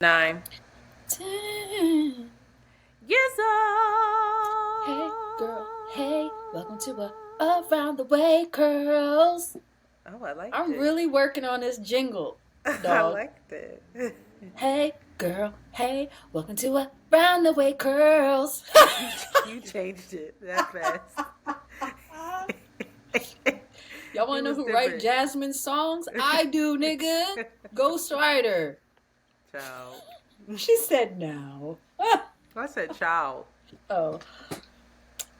9. 10. Yes, Hey, girl. Hey, welcome to Around the Way, girls. Oh, I liked I'm it. really working on this jingle, I dog. liked it. Hey, girl. Hey, welcome to Around the Way, girls. You changed it that fast. Y'all It wanna know was who write different. Jasmine songs? I do, nigga. Ghostwriter. Child. She said no. I said child. Oh,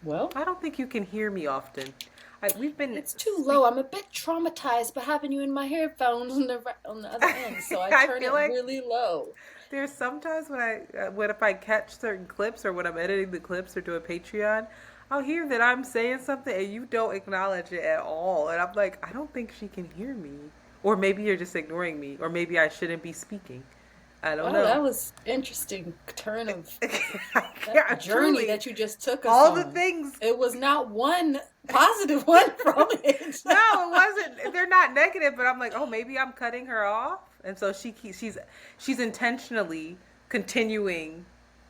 well, I don't think you can hear me often. We've been it's too speak. low. I'm a bit traumatized by having you in my headphones on the other end, so I I turn feel it like really low. there's sometimes when if I catch certain clips or when I'm editing the clips or doing Patreon, I'll hear that I'm saying something and you don't acknowledge it at all, and I'm like, I don't think she can hear me, or maybe you're just ignoring me, or maybe I shouldn't be speaking. I don't Wow, know. that was interesting turn of Yeah, that journey truly, that you just took us all the on. things. It was not one positive one from it. No, it wasn't. They're not negative, but I'm like, oh, maybe I'm cutting her off, and so she's intentionally continuing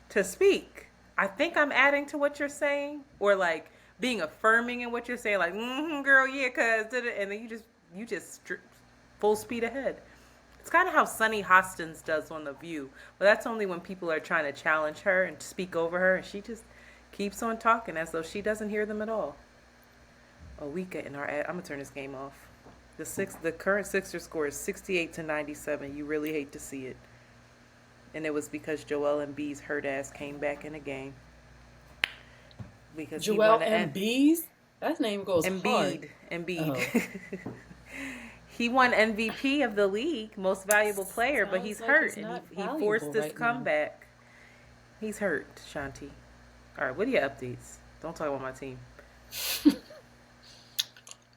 to speak. I think I'm adding to what you're saying, or like being affirming in what you're saying, like, girl, yeah, cause, and then you just full speed ahead. It's kind of how Sunny Hostins does on The View, but that's only when people are trying to challenge her and speak over her, and she just keeps on talking as though she doesn't hear them at all. Oh, we getting our ad. I'm gonna turn this game off. The current Sixer score is 68-97. You really hate to see it, and it was because Joel Embiid's hurt ass came back in the game because he Joel won the Embiid? That name goes hard. Embiid. Oh, He won MVP of the league, most valuable player, but sounds he's like hurt he's and not he forced valuable this right now. comeback. He's hurt, Shanti. All right, what are your updates? Don't talk about my team.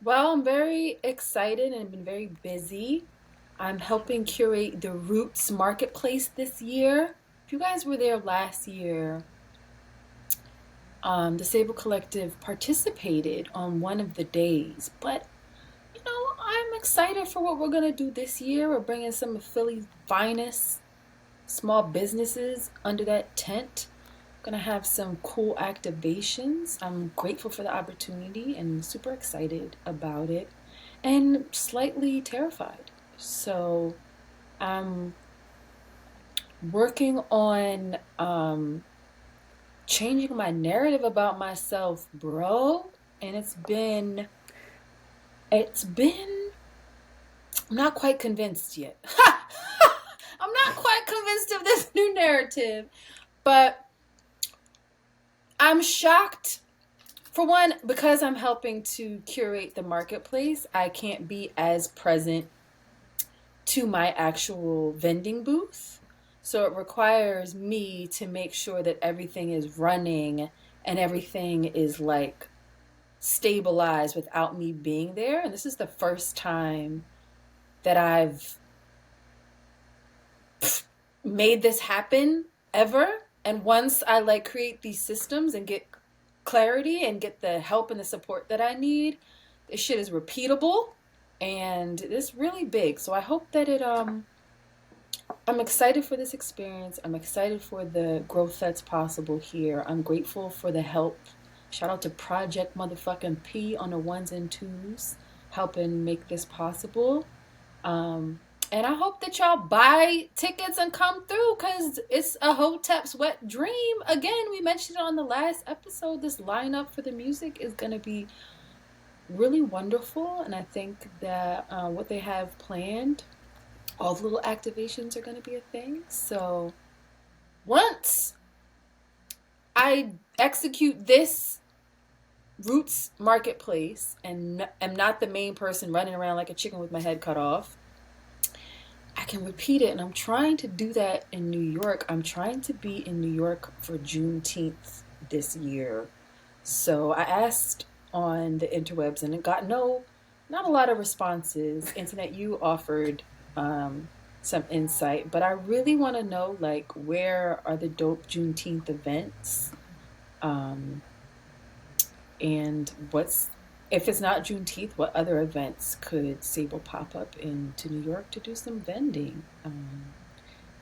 Well, I'm very excited and been very busy. I'm helping curate the Roots Marketplace this year. If you guys were there last year, the Sable Collective participated on one of the days. But, I'm excited for what we're going to do this year. We're bringing some of Philly's finest small businesses under that tent. Gonna have some cool activations. I'm grateful for the opportunity and super excited about it and slightly terrified. So I'm working on changing my narrative about myself, bro. And it's been I'm not quite convinced yet. I'm not quite convinced of this new narrative, but I'm shocked. For one, because I'm helping to curate the marketplace, I can't be as present to my actual vending booth. So it requires me to make sure that everything is running and everything is like stabilized without me being there. And this is the first time that I've made this happen ever. And once I like create these systems and get clarity and get the help and the support that I need, this shit is repeatable and it's really big. So I hope that I'm excited for this experience. I'm excited for the growth that's possible here. I'm grateful for the help. Shout out to Project Motherfucking P on the ones and twos helping make this possible. Um, and I hope that y'all buy tickets and come through because it's a Hotep's wet dream. Again, we mentioned it on the last episode. This lineup for the music is going to be really wonderful. And I think that what they have planned, all the little activations are going to be a thing. So once I execute this Roots Marketplace and am not the main person running around like a chicken with my head cut off, I can repeat it. And I'm trying to do that in New York. I'm trying to be in New York for Juneteenth this year. So I asked on the interwebs and it got not a lot of responses. Internet, you offered some insight, but I really want to know like where are the dope Juneteenth events? Um, and what's if it's not Juneteenth, what other events could Sable pop up into New York to do some vending?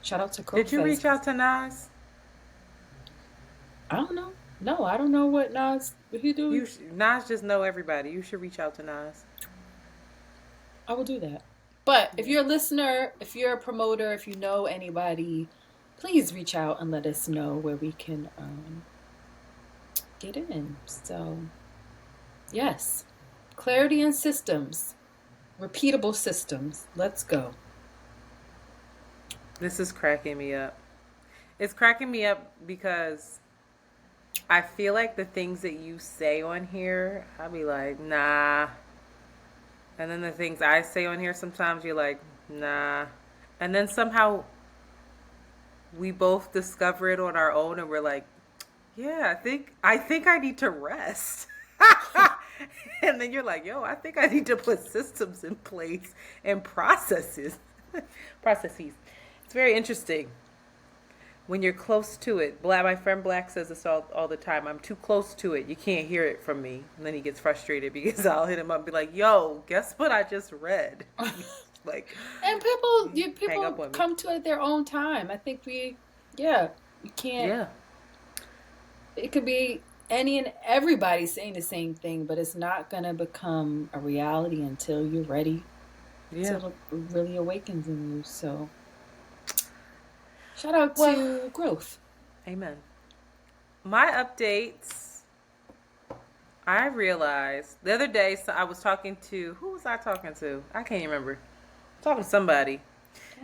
Shout out to Did you reach co-fest. out to Nas? I don't know. No, I don't know what Nas what he doing. Nas just know everybody. You should reach out to Nas. I will do that. But if Yeah. you're a listener, if you're a promoter, if you know anybody, please reach out and let us know where we can get in. So, yes, clarity and systems, repeatable systems. Let's go. This is cracking me up. It's cracking me up because I feel like the things that you say on here, I'll be like, nah. And then the things I say on here, sometimes you're like, nah. And then somehow we both discover it on our own and we're like, yeah, I think I need to rest. And then you're like, yo, I think I need to put systems in place and processes. Processes. It's very interesting when you're close to it. My friend Black says this all the time. I'm too close to it. You can't hear it from me. And then he gets frustrated because I'll hit him up and be like, yo, guess what I just read? Like, And hang up people on me. come to it at their own time. I think you can't. Yeah. It could be any and everybody saying the same thing, but it's not gonna become a reality until you're ready. Yeah. Until it really awakens in you. So, shout out Well, to growth. amen. My updates, I realized the other day, so I was talking to, who was I talking to? I can't remember. Talking to somebody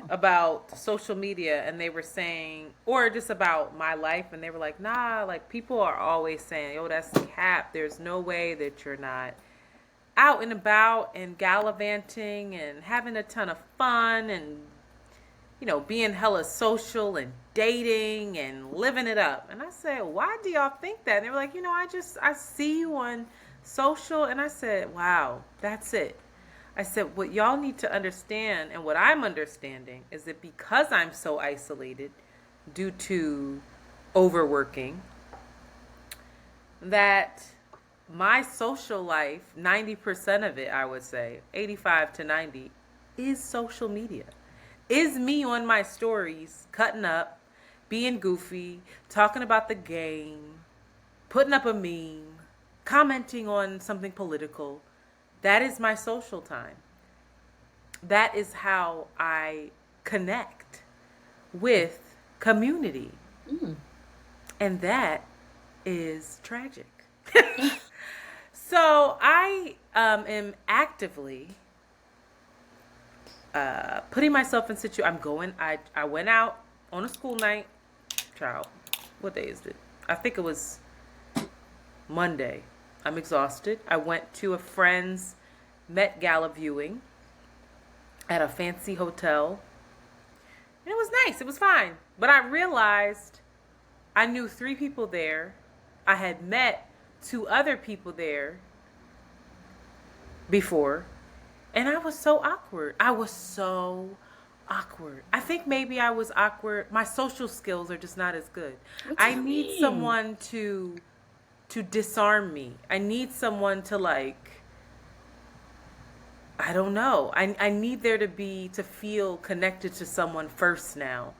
about social media, and they were saying, or just about my life, and they were like, nah, like people are always saying, yo, that's cap. There's no way that you're not out and about and gallivanting and having a ton of fun and, you know, being hella social and dating and living it up. And I said, why do y'all think that? And they were like, you know, I see you on social. And I said, wow, that's it. I said, what y'all need to understand, and what I'm understanding, is that because I'm so isolated due to overworking, that my social life, 90% of it, I would say, 85 to 90, is social media. Is me on my stories, cutting up, being goofy, talking about the game, putting up a meme, commenting on something political. That is my social time. That is how I connect with community. Mm. And that is tragic. So I am actively putting myself in I went out on a school night. Child, what day is it? I think it was Monday. I'm exhausted. I went to a friend's Met Gala viewing at a fancy hotel. And it was nice. It was fine. But I realized I knew 3 people there. I had met 2 other people there before. And I was so awkward. I think maybe I was awkward. My social skills are just not as good. What do I you need mean? someone to disarm me. I need someone to, like, I don't know. I need there to feel connected to someone first now.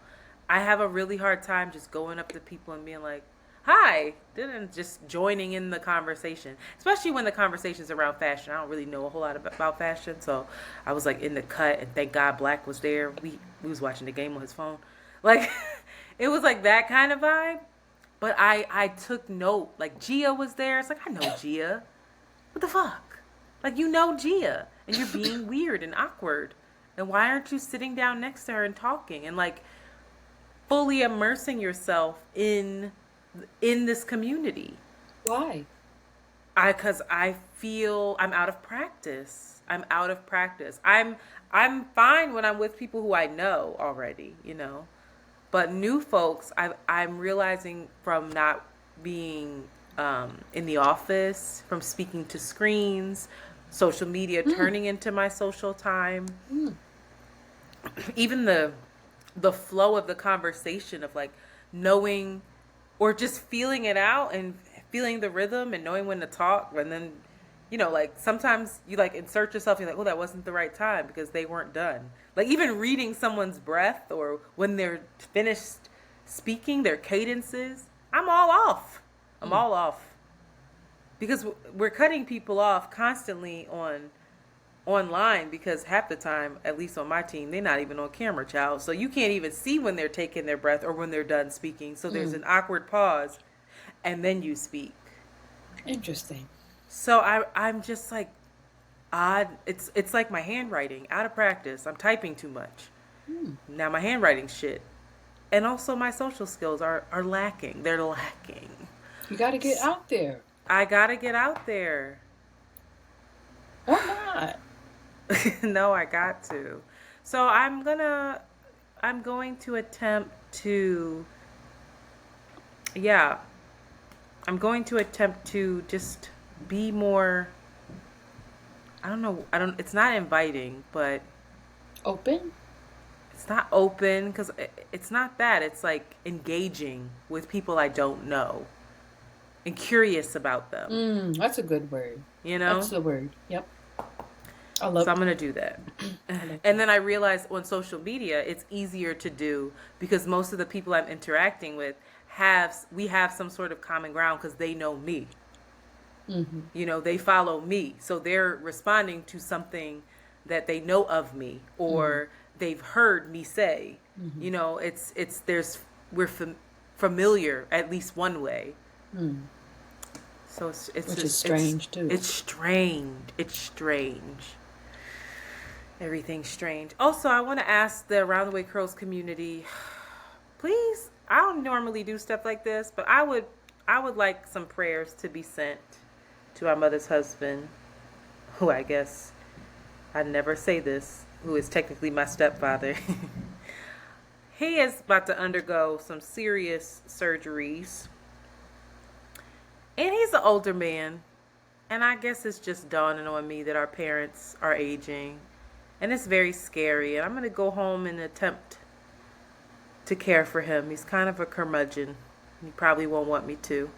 I have a really hard time just going up to people and being like, hi, and just joining in the conversation, especially when the conversation's around fashion. I don't really know a whole lot about fashion, so I was like in the cut, and thank God Black was there. We was watching the game on his phone. Like, it was like that kind of vibe. But I took note. Like, Gia was there. It's like, I know Gia. What the fuck? Like, you know Gia. And you're being weird and awkward. And why aren't you sitting down next to her and talking? And, like, fully immersing yourself in this community. Why? Because I feel I'm out of practice. I'm fine when I'm with people who I know already, you know. But new folks, I'm realizing from not being in the office, from speaking to screens, social media turning into my social time, even the flow of the conversation of like knowing or just feeling it out and feeling the rhythm and knowing when to talk and then like sometimes you like insert yourself, you're like, oh, that wasn't the right time because they weren't done. Like even reading someone's breath or when they're finished speaking, their cadences, I'm all off. I'm all off. Because we're cutting people off constantly online because half the time, at least on my team, they're not even on camera, child. So you can't even see when they're taking their breath or when they're done speaking. So there's an awkward pause and then you speak. Interesting. So I'm just like odd. It's like my handwriting, out of practice. I'm typing too much. Now my handwriting's shit. And also my social skills are lacking. They're lacking. You got to get out there. I got to get out there. Or not. No, I got to. So I'm going to attempt to, I'm going to attempt to just be more, it's not inviting, but Open? it's not open because it's not that. It's like engaging with people I don't know and curious about them. That's a good word. That's the word. Yep. So I'm going to do that. And then I realized on social media, it's easier to do because most of the people I'm interacting with we have some sort of common ground because they know me. They follow me. So they're responding to something that they know of me or they've heard me say. We're familiar at least one way. So it's which is strange too. It's strange. Everything's strange. Also, I want to ask the Around the Way Curls community, please. I don't normally do stuff like this, but I would like some prayers to be sent to our mother's husband, who I guess I'd never say this, who is technically my stepfather. He is about to undergo some serious surgeries. And he's an older man. And I guess it's just dawning on me that our parents are aging. And it's very scary. And I'm going to go home and attempt to care for him. He's kind of a curmudgeon. He probably won't want me to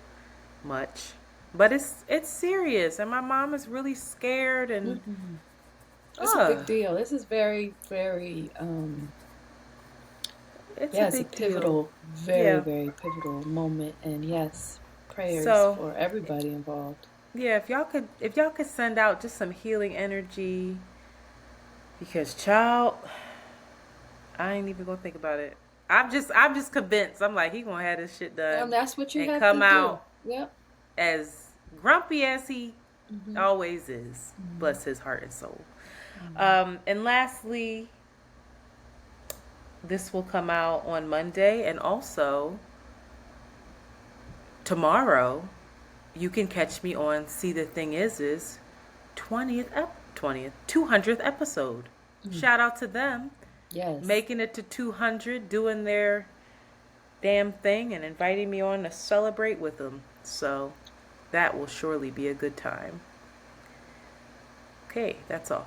much. But it's serious. And my mom is really scared. And it's a big deal. This is very, very... it's a pivotal, very pivotal moment. And yes, prayers for everybody involved. Yeah, if y'all could send out just some healing energy, because child, I ain't even gonna think about it. I'm just convinced. I'm like, he gonna have this shit done. And that's what you have come to out do. Yep. As grumpy as he always is. Bless his heart and soul. And lastly, this will come out on Monday, and also tomorrow. You can catch me on See the Thing Is 200th episode. Shout out to them. Yes. Making it to 200, doing their damn thing and inviting me on to celebrate with them. So that will surely be a good time. Okay, that's all.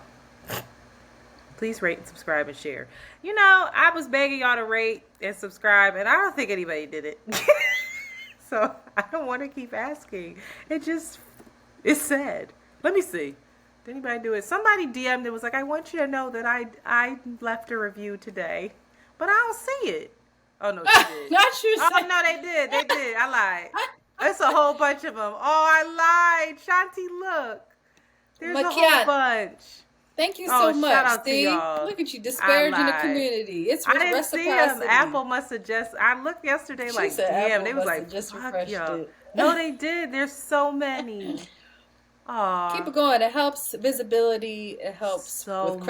Please rate and subscribe and share. I was begging y'all to rate and subscribe, and I don't think anybody did it. So I don't want to keep asking. It's sad. Let me see. Did anybody do it? Somebody DM'd and was like, I want you to know that I left a review today. But I don't see it. Oh, no, she did. Not you. Oh, no, they did. They did. I lied. It's a whole bunch of them. Oh, I lied. Shanti, look. There's a whole bunch. Thank you so much, shout out Steve. to y'all. Look at you disparaging the community. It's I didn't reciprocity. see them. Apple must have just... I looked yesterday She like, said damn. Apple They was must like, have just fuck refreshed y'all. it. No, they did. There's so many. Aww. Keep it going. It helps visibility. It helps so with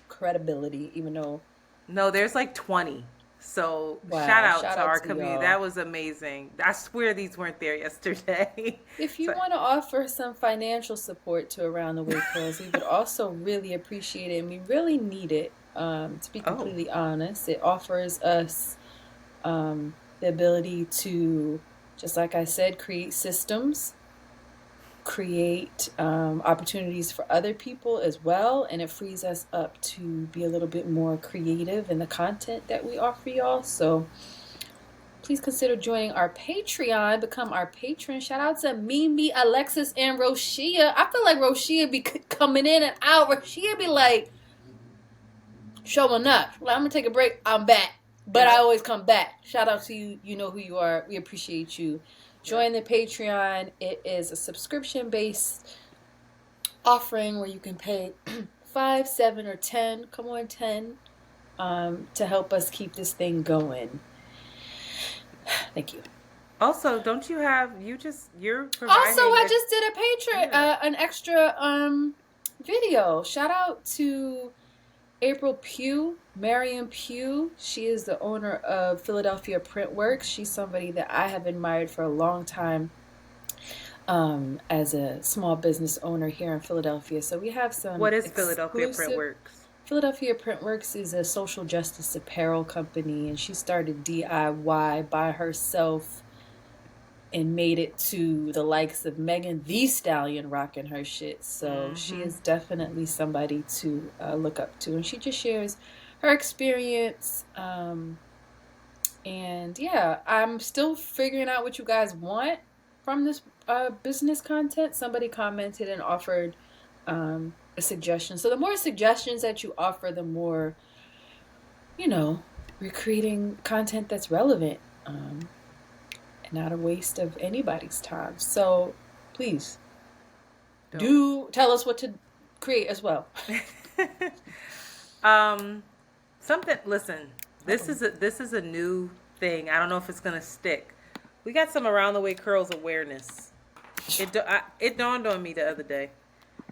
credibility, even though... No, there's like 20. So wow, shout out to our community. y'all. That was amazing. I swear these weren't there yesterday. If you want to offer some financial support to Around the Way Curls, we would also really appreciate it, and we really need it. To be completely honest, it offers us the ability to, just like I said, create systems, create opportunities for other people as well, and it frees us up to be a little bit more creative in the content that we offer y'all. So please consider joining our Patreon. Become our patron. Shout out to Mimi, Alexis, and Roshia. I feel like Roshia be coming in and out. Roshia be like showing up. Like, I'm gonna take a break. I'm back. But I always come back. Shout out to you. You know who you are. We appreciate you. Join the Patreon. It is a subscription-based offering where you can pay $5, $7, or $10. Come on, $10. To help us keep this thing going. Thank you. Also, don't you have you're providing Also, I just did a Patreon, an extra video. Shout out to April Pugh, Marion Pugh. She is the owner of Philadelphia Printworks. She's somebody that I have admired for a long time as a small business owner here in Philadelphia. So we have some. What is Philadelphia Printworks? Philadelphia Printworks is a social justice apparel company, and she started DIY by herself and made it to the likes of Megan Thee Stallion rocking her shit. So she is definitely somebody to look up to. And she just shares her experience. And yeah, I'm still figuring out what you guys want from this business content. Somebody commented and offered a suggestion. So the more suggestions that you offer, the more, we're creating content that's relevant. And not a waste of anybody's time. So please do tell us what to create as well. Listen, this is a new thing. I don't know if it's gonna stick. We got some around the way curls awareness. It dawned on me the other day,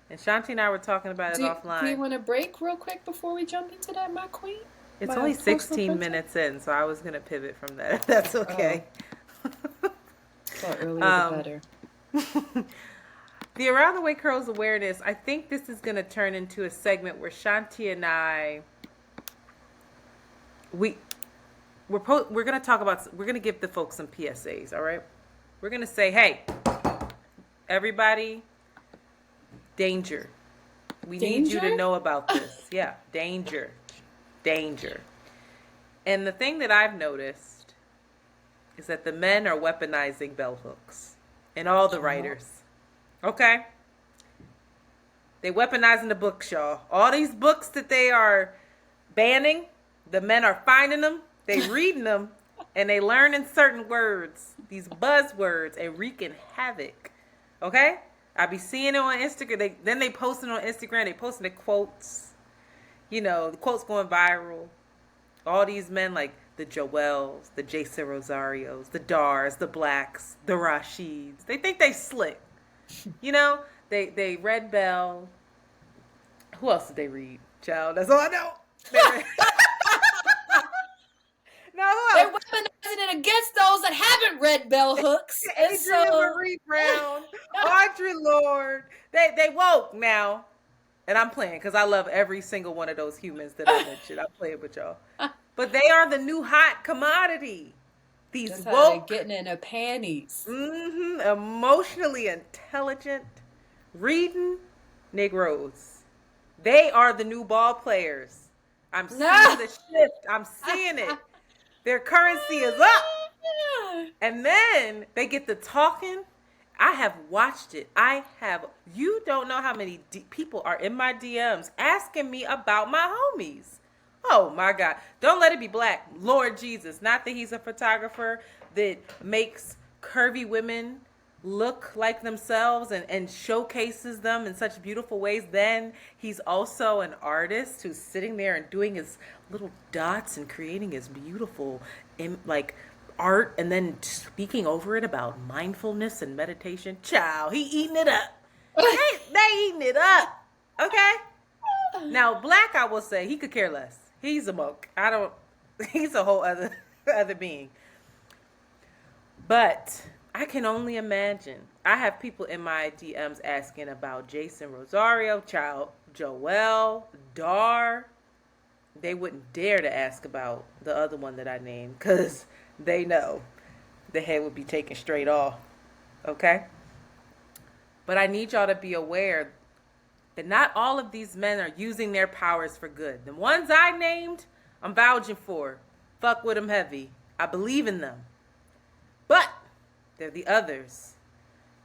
and Shanti and I were talking about it offline. Do you want to break real quick before we jump into that, my queen? It's only 16 minutes in, so I was gonna pivot from that. If that's okay. So earlier the better. The Around the Way Curls awareness, I think this is going to turn into a segment where Shanti and I, we're going to talk about, we're going to give the folks some PSAs, all right? We're going to say, hey, everybody, danger. We need you to know about this. Yeah, danger. And the thing that I've noticed is that the men are weaponizing bell hooks and all the writers. Okay? They weaponizing the books, y'all. All these books that they are banning, the men are finding them, they reading them, and they learning certain words, these buzzwords, and wreaking havoc. Okay? I be seeing it on Instagram. Then they posting on Instagram, they posting the quotes. The quotes going viral. All these men like the Joels, the Jason Rosarios, the Dars, the Blacks, the Rashids. They think they slick. They read Bell. Who else did they read? Child, that's all I know. No, they're weaponizing it against those that haven't read bell hooks. Adrienne Marie Brown, Audre Lorde. They woke now. And I'm playing because I love every single one of those humans that I mentioned. I'm playing with y'all. But they are the new hot commodity. These That's woke, how they're getting in their panties. Emotionally intelligent, reading Negroes. They are the new ball players. I'm seeing the shift. I'm seeing it. Their currency is up. And then they get to talking. I have watched it. You don't know how many people are in my DMs asking me about my homies. Oh my God. Don't let it be black. Lord Jesus. Not that he's a photographer that makes curvy women look like themselves and showcases them in such beautiful ways. Then he's also an artist who's sitting there and doing his little dots and creating his beautiful, art, and then speaking over it about mindfulness and meditation. Child, he eating it up. They eating it up. Okay? Now, black, I will say, he could care less. He's a moke. He's a whole other being. But I can only imagine. I have people in my DMs asking about Jason Rosario, Child, Joel, Dar. They wouldn't dare to ask about the other one that I named because they know the head would be taken straight off. Okay? But I need y'all to be aware that not all of these men are using their powers for good. The ones I named, I'm vouching for. Fuck with them heavy. I believe in them. They're the others.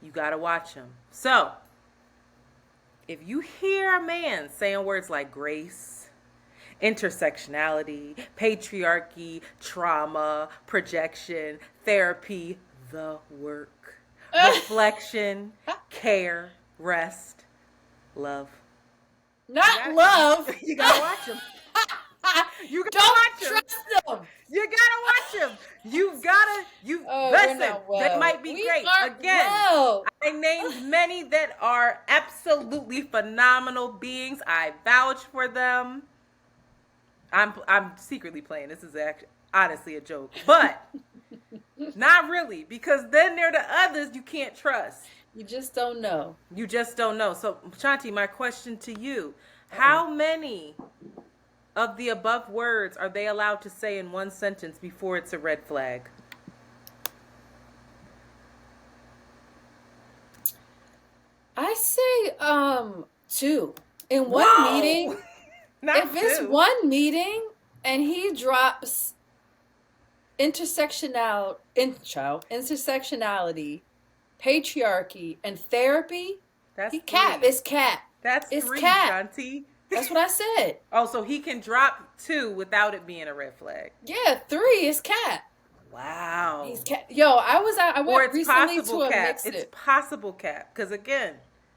You gotta watch them. So, if you hear a man saying words like grace, intersectionality, patriarchy, trauma, projection, therapy, the work, reflection, care, rest, love. Not love. You gotta watch them. You gotta Don't watch them. trust them. You gotta watch them. You've gotta. Oh, Listen. we're not well. That might be We great. aren't Again, well. I named many that are absolutely phenomenal beings. I vouch for them. I'm secretly playing. This is actually honestly a joke, but not really, because then there are the others you can't trust. You just don't know. You just don't know. So, Shanti, my question to you: how many of the above words are they allowed to say in one sentence before it's a red flag? I say 2. In one meeting, if it's one meeting and he drops intersectionality, patriarchy, and therapy, That's he cap. It's cap. That's it's 3, cap. Shanti. That's what I said. Oh, so he can drop 2 without it being a red flag. Yeah, 3 is cap. Wow. He's cap. Yo, I went recently to a cap. mix. It's possible cap, because again,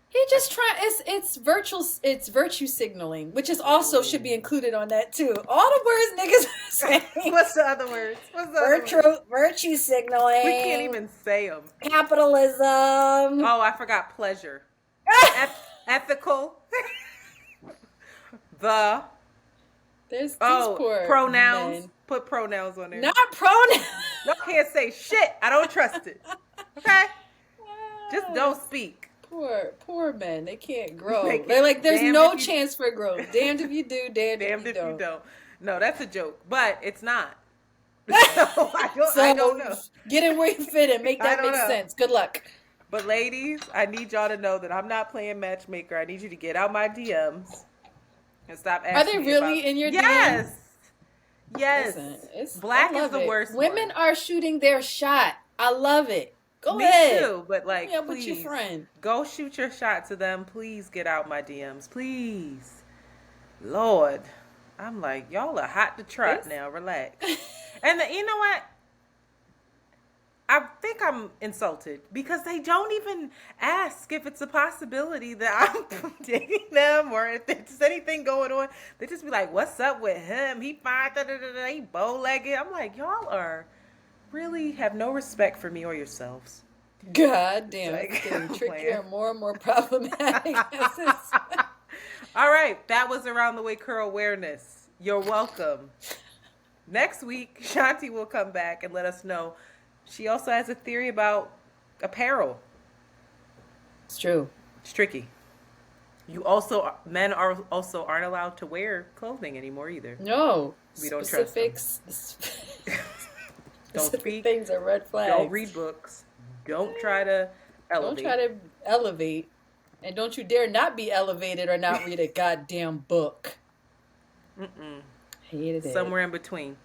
he just it's virtue signaling, which is also should be included on that too. All the words niggas are saying. What's the other words? Virtue signaling. We can't even say them. Capitalism. Oh, I forgot pleasure. Ethical. There's these poor pronouns. men. Put pronouns on there. Not pronouns. No, can't say shit. I don't trust it. Okay? Just don't speak. Poor men. They can't grow. They can't. They're like, there's Damned no if you- chance for growth. Damned if you do, damned if you don't. No, that's a joke. But it's not. So I don't know. Get in where you fit in. Make that make sense. Good luck. But ladies, I need y'all to know that I'm not playing matchmaker. I need you to get out my DMs and stop asking. Are they really in your DMs? Yes. Yes. Listen, Black is the worst. Women are shooting their shot. I love it. Go Me ahead. too, but like, yeah, please, with your friend. Go shoot your shot to them. Please get out my DMs. Please. Lord. I'm like, y'all are hot to trot now. Relax. And you know what? I think I'm insulted because they don't even ask if it's a possibility that I'm dating them or if there's anything going on. They just be like, what's up with him? He fine, he bow-legged. I'm like, y'all are really have no respect for me or yourselves. God damn, Like, it's getting trickier and more problematic. All right, that was Around the Way Curl Awareness. You're welcome. Next week, Shanti will come back and let us know. She also has a theory about apparel. It's true. It's tricky. Men aren't allowed to wear clothing anymore either. No. We don't trust them. Don't speak. Things are red flags. Don't read books. Don't try to elevate. Don't try to elevate. And don't you dare not be elevated or not read a goddamn book. Hated it. Somewhere in between.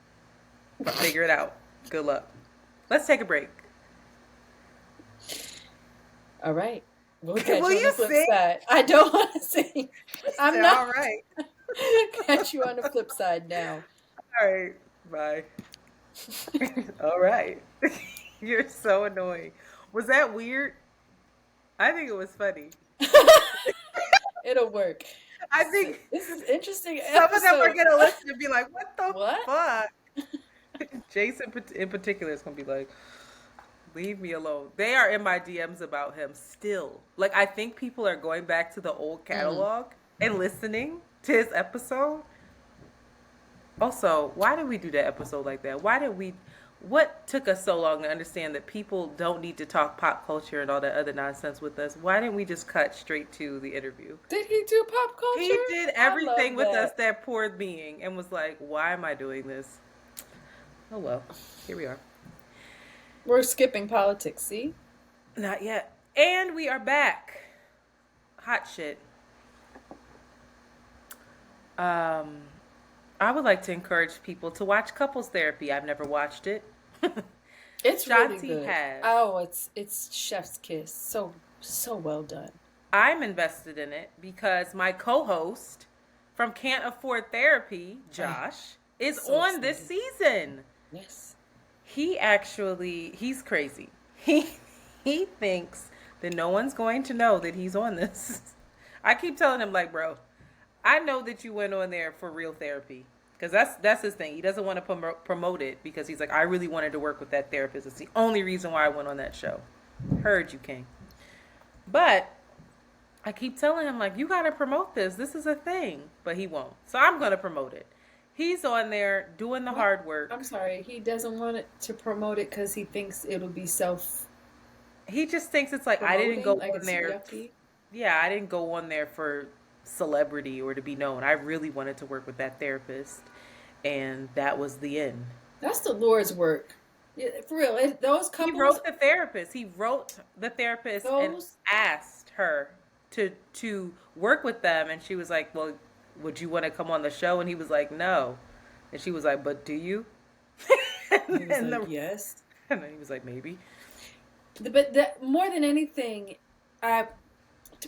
Figure it out. Good luck. Let's take a break. All right. We'll catch Will you on you the flip sing? side. I don't want to sing. I'm not. All right. Catch you on the flip side now. All right. Bye. All right. You're so annoying. Was that weird? I think it was funny. It'll work. I think this is interesting. Some of them are gonna listen and be like, "What the fuck?" Jason, in particular, is gonna be like, "Leave me alone." They are in my DMs about him still. Like, I think people are going back to the old catalog and listening to his episode. Also, why did we do that episode like that? What took us so long to understand that people don't need to talk pop culture and all that other nonsense with us? Why didn't we just cut straight to the interview? Did he do pop culture? He did everything with us, that poor being, and was like, why am I doing this? Oh well, here we are. We're skipping politics, see? Not yet. And we are back. Hot shit. I would like to encourage people to watch couples therapy. I've never watched it. It's really Shanti good. has. Oh, it's chef's kiss. So well done. I'm invested in it because my co-host from Can't Afford Therapy, Oh, Josh, is so on this excited. season. Yes. He's crazy. He thinks that no one's going to know that he's on this. I keep telling him like, bro, I know that you went on there for real therapy because that's his thing. He doesn't want to promote it because he's like, I really wanted to work with that therapist. It's the only reason why I went on that show. Heard you, King. But I keep telling him like, you got to promote this. This is a thing, but he won't. So I'm going to promote it. He's on there doing the What? hard work. I'm sorry. He doesn't want it to promote it because he thinks it'll be self He just thinks it's like I didn't promoting, go like on it's there. yucky. Yeah, I didn't go on there for celebrity or to be known. I really wanted to work with that therapist, and that was the end. That's the Lord's work. Yeah, for real. Those He couples, wrote the therapist. He wrote the therapist and those asked her to work with them, and she was like, "Well, would you want to come on the show?" And he was like, "No," and she was like, "But do you?" he was and, like, the, yes. and then he was like, "Maybe." But that more than anything, I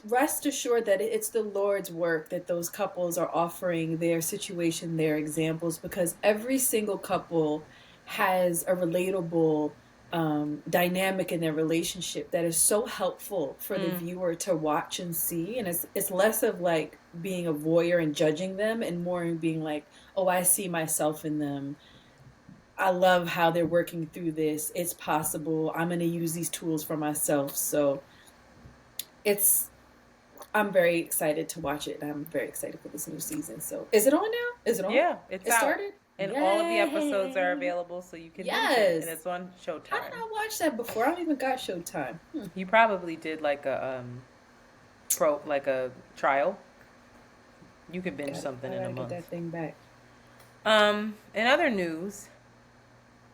rest assured that it's the Lord's work that those couples are offering their situation, their examples, because every single couple has a relatable dynamic in their relationship that is so helpful for the Mm, viewer to watch and see. And it's less of like being a voyeur and judging them and more in being like, oh, I see myself in them. I love how they're working through this. It's possible. I'm going to use these tools for myself. So it's I'm very excited to watch it, and I'm very excited for this new season. So, is it on now? Is it on? yeah, it's It out, started? and all of the episodes are Yay! available, so you can binge it, and Yes. it's on How did Showtime. I watch that before? I don't even got Showtime. You probably did like a like a trial. You could binge something I in a gotta get month. that thing back. In other news,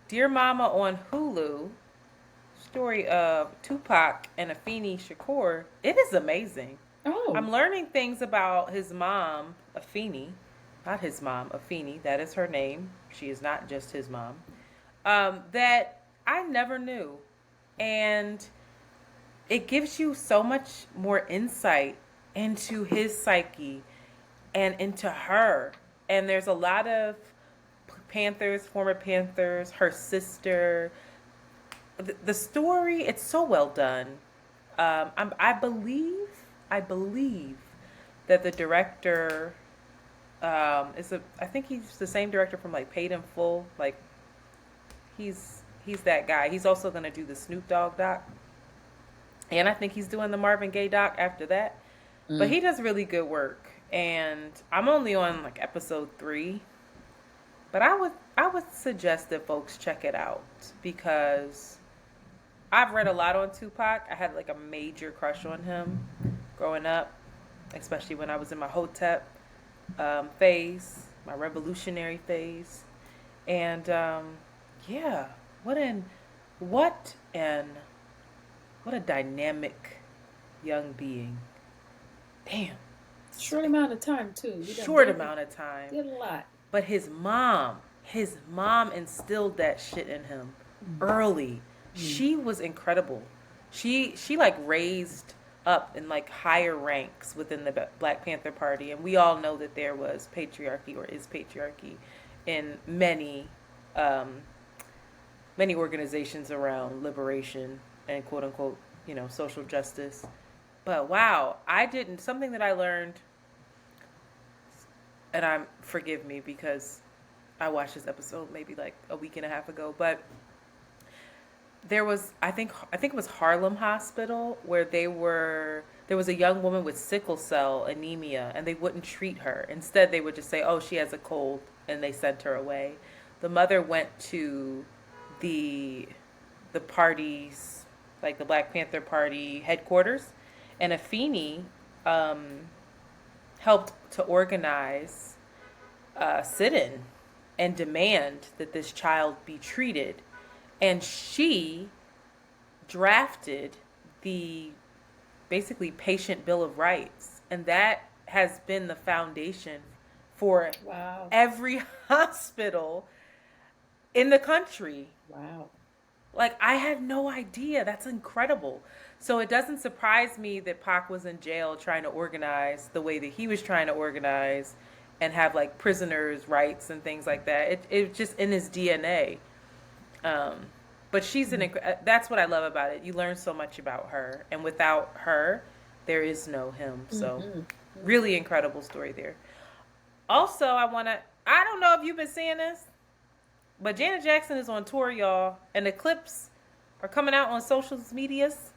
Dear Mama on Hulu, story of Tupac and Afeni Shakur. It is amazing. Oh, I'm learning things about his mom, Afeni, not his mom, Afeni. That is her name. She is not just his mom. That I never knew, and it gives you so much more insight into his psyche and into her. And there's a lot of Panthers, former Panthers, her sister. The story, it's so well done. I believe that the director I think he's the same director from like Paid in Full. Like he's that guy. He's also gonna do the Snoop Dogg doc, and I think he's doing the Marvin Gaye doc after that. But mm. he does really good work, and I'm only on like episode 3. But I would suggest that folks check it out because I've read a lot on Tupac. I had like a major crush on him growing up, especially when I was in my Hotep phase, my revolutionary phase, and yeah, what an what an what a dynamic young being. Damn, Short amount of time too. You done short amount of time. did a lot. But his mom instilled that shit in him Mm. early. Mm. She was incredible. She like raised up in like higher ranks within the Black Panther Party, and we all know that there was patriarchy or is patriarchy in um, many organizations around liberation and quote unquote social justice. But wow, I didn't something that I learned, and I'm forgive me because I watched this episode maybe like a week and a half ago, but there was I think it was Harlem Hospital where there was a young woman with sickle cell anemia and they wouldn't treat her. Instead, they would just say, "Oh, she has a cold," and they sent her away. The mother went to the the party's like the Black Panther Party headquarters, and Afeni um, helped to organize a sit-in and demand that this child be treated. And she drafted the basically patient bill of rights, and that has been the foundation for Wow. every hospital in the country. Wow. Like, I had no idea. That's incredible. So it doesn't surprise me that Pac was in jail trying to organize the way that he was trying to organize and have like prisoners' rights and things like that. It's just in his DNA. Um, but that's what I love about it. You learn so much about her, and without her, there is no him. So, Mm-hmm. really incredible story there. Also, I don't know if you've been seeing this, but Janet Jackson is on tour, y'all, and the clips are coming out on social medias.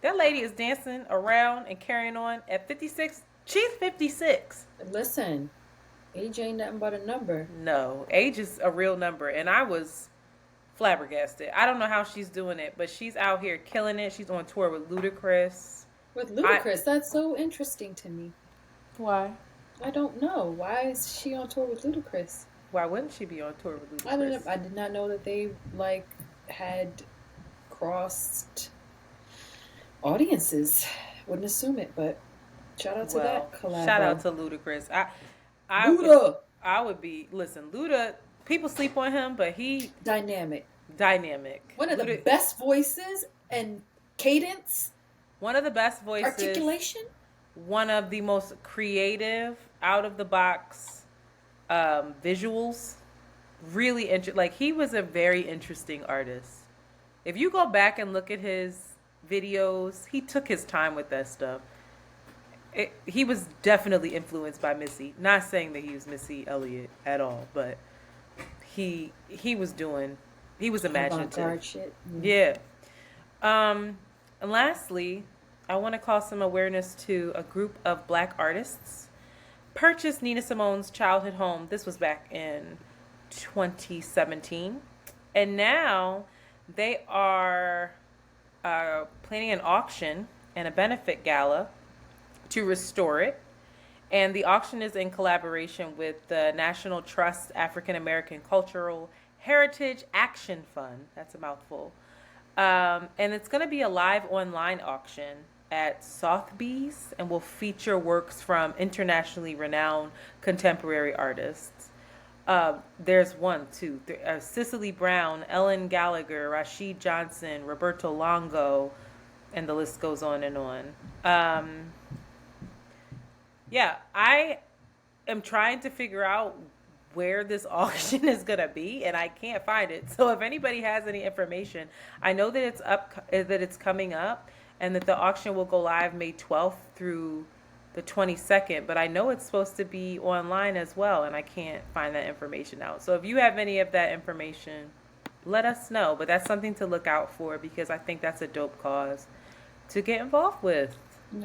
That lady is dancing around and carrying on at 56. She's 56. Listen, age ain't nothing but a number. No, age is a real number, and I was flabbergasted. I don't know how she's doing it, but she's out here killing it. She's on tour with Ludacris. With Ludacris, that's so interesting to me. Why? I don't know. Why is she on tour with Ludacris? Why wouldn't she be on tour with Ludacris? I did not know that they had crossed audiences. Wouldn't assume it, but shout out to that collab. Shout out to Ludacris. Luda. I would be. Listen, Luda. People sleep on him, but he dynamic. One of the best voices and cadence. One of the best voices. Articulation. One of the most creative, out of the box visuals. Really like he was a very interesting artist. If you go back and look at his videos, he took his time with that stuff. He was definitely influenced by Missy. Not saying that he was Missy Elliot at all, but he was imaginative. Avant-garde shit. Yeah. And lastly, I want to call some awareness to a group of Black artists purchased Nina Simone's childhood home. This was back in 2017. And now they are planning an auction and a benefit gala to restore it. And the auction is in collaboration with the National Trust African American Cultural Heritage Action Fund. That's a mouthful. And it's going to be a live online auction at Sotheby's and will feature works from internationally renowned contemporary artists. There's Cicely Brown, Ellen Gallagher, Rashid Johnson, Roberto Longo, and the list goes on and on. Yeah, I am trying to figure out where this auction is going to be, and I can't find it. So if anybody has any information, I know that it's coming up, and that the auction will go live May 12th through the 22nd, but I know it's supposed to be online as well, and I can't find that information out. So if you have any of that information, let us know. But that's something to look out for, because I think that's a dope cause to get involved with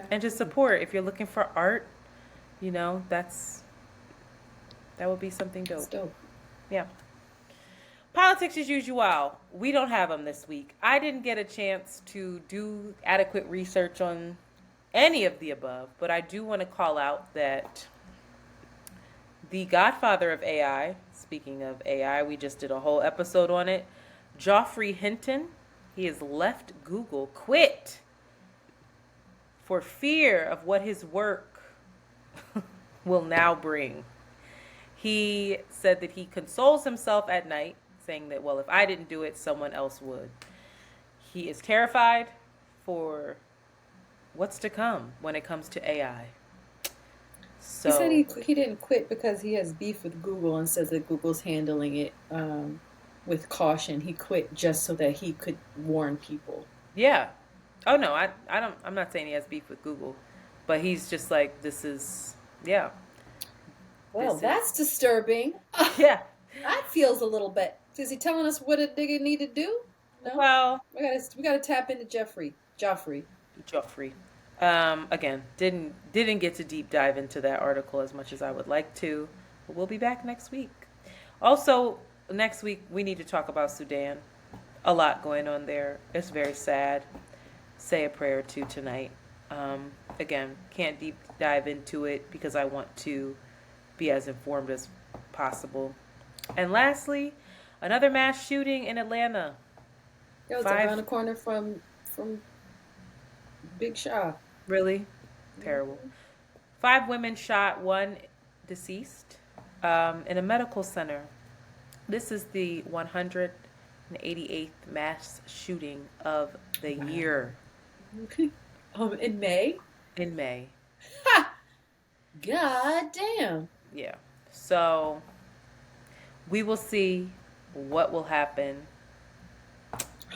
and to support. If you're looking for art, that would be something dope. That's dope. Yeah. Politics as usual. We don't have them this week. I didn't get a chance to do adequate research on any of the above, but I do want to call out that the godfather of AI, speaking of AI, we just did a whole episode on it, Geoffrey Hinton, he has left Google, quit, for fear of what his work will now bring. He said that he consoles himself at night, saying that, well, if I didn't do it, someone else would. He is terrified for what's to come when it comes to AI. So, he said he didn't quit because he has beef with Google and says that Google's handling it with caution. He quit just so that he could warn people. Yeah. Oh no, I'm not saying he has beef with Google, but he's just like, this is, yeah. Well, that's disturbing. Yeah. That feels a little bit. Is he telling us what a nigga need to do? No? Well, we gotta tap into Geoffrey. Again, didn't get to deep dive into that article as much as I would like to, but we'll be back next week. Also, next week we need to talk about Sudan. A lot going on there. It's very sad. Say a prayer or two tonight. Again, can't deep dive into it because I want to be as informed as possible. And lastly, another mass shooting in Atlanta. It was around the corner from Big Shaw. Really? Terrible. 5 women shot, 1 deceased in a medical center. This is the 188th mass shooting of the Wow. year In May. in May. Ha! God damn. Yeah. So we will see what will happen.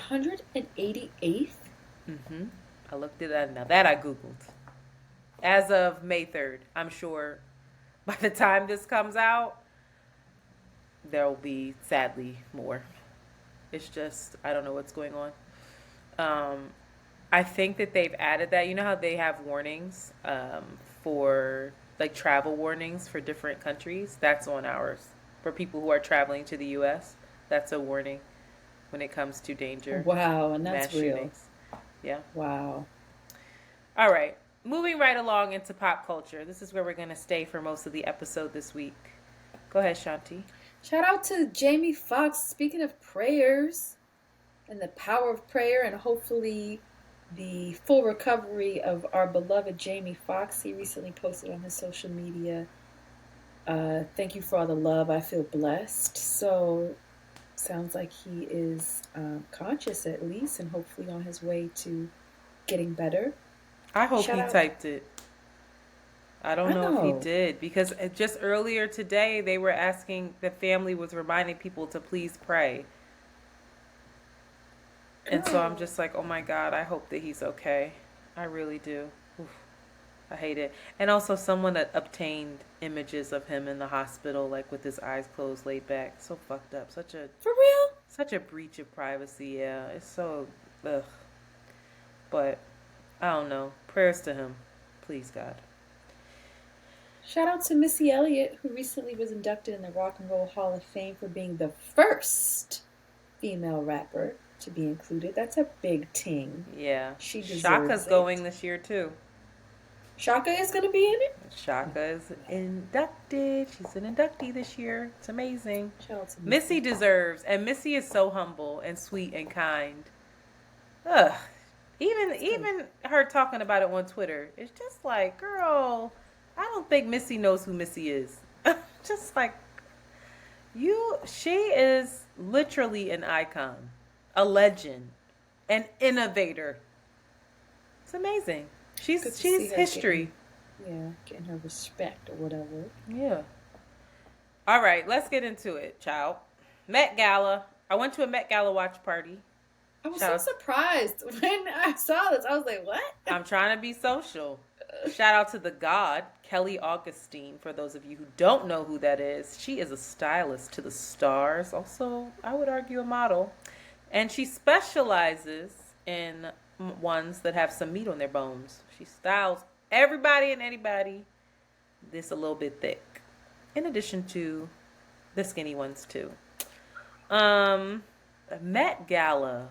188th. hmm I looked it up. Now that I Googled. As of May 3rd, I'm sure by the time this comes out, there will be sadly more. It's just, I don't know what's going on. Um, I think that they've added that. You know how they have warnings for like travel warnings for different countries? That's on ours. For people who are traveling to the US, that's a warning when it comes to danger, Wow, and mass that's real. shootings. Yeah. Wow. All right. Moving right along into pop culture. This is where we're going to stay for most of the episode this week. Go ahead, Shanti. Shout out to Jamie Foxx. Speaking of prayers and the power of prayer, and hopefully the full recovery of our beloved Jamie Foxx. He recently posted on his social media, thank you for all the love. I feel blessed. So sounds like he is conscious at least, and hopefully on his way to getting better. I hope Shout he out. typed it. I don't I know if he know. did because just earlier today they were asking, the family was reminding people to please pray. And so I'm Girl. just like, oh my God, I hope that he's okay. I really do. Oof, I hate it. And also, someone that obtained images of him in the hospital, like with his eyes closed, laid back. So fucked up. For real? Such a breach of privacy. Yeah, it's so ugh. But I don't know. Prayers to him, please God. Shout out to Missy Elliot, who recently was inducted in the Rock and Roll Hall of Fame for being the first female rapper to be included. That's a big ting. Yeah, She Shaka's deserves going it. this year too. Shaka is going to be in it? Shaka is inducted. She's an inductee this year. It's amazing. Shout out to Missy Missy. deserves, and Missy is so humble and sweet and kind. Ugh. Even It's good. even her talking about it on Twitter, it's just like, girl, I don't think Missy knows who Missy is. Just like she is literally an icon, a legend, an innovator. It's amazing. Good to see She's her getting, history. yeah, getting her respect or whatever. Yeah. All right, let's get into it, child. Met Gala. I went to a Met Gala watch party. I was Shout so out. surprised when I saw this. I was like, what? I'm trying to be social. Shout out to the god, Kelly Augustine, for those of you who don't know who that is. She is a stylist to the stars. Also, I would argue a model. And she specializes in ones that have some meat on their bones. She styles everybody and anybody this a little bit thick. In addition to the skinny ones too. Um Met Gala.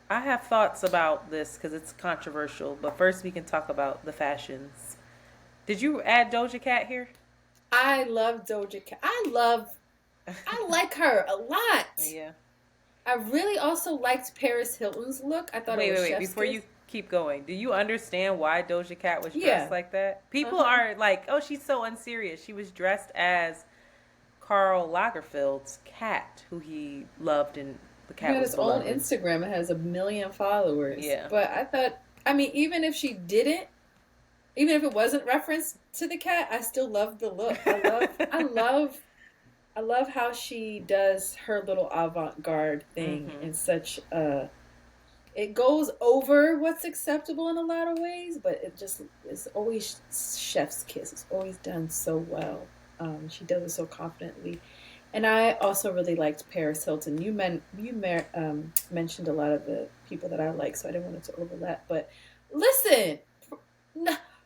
I have thoughts about this because it's controversial, but first we can talk about the fashions. Did you add Doja Cat here? I love Doja Cat. I like her a lot. Yeah. I really also liked Paris Hilton's look. I thought it was Wait. chef's Before kiss. you keep going, do you understand why Doja Cat was dressed Yeah. like that? People Uh-huh. are like, oh, she's so unserious. She was dressed as Karl Lagerfeld's cat, who he loved, and the He cat had was his own beloved. Instagram. It has 1 million followers. Yeah. But I thought, I mean, even if she didn't, even if it wasn't referenced to the cat, I still love the look. I love how she does her little avant-garde thing hmm in such a. It goes over what's acceptable in a lot of ways, but it's always chef's kiss. It's always done so well. She does it so confidently. And I also really liked Paris Hilton. Mentioned a lot of the people that I like, so I didn't want it to overlap. But listen,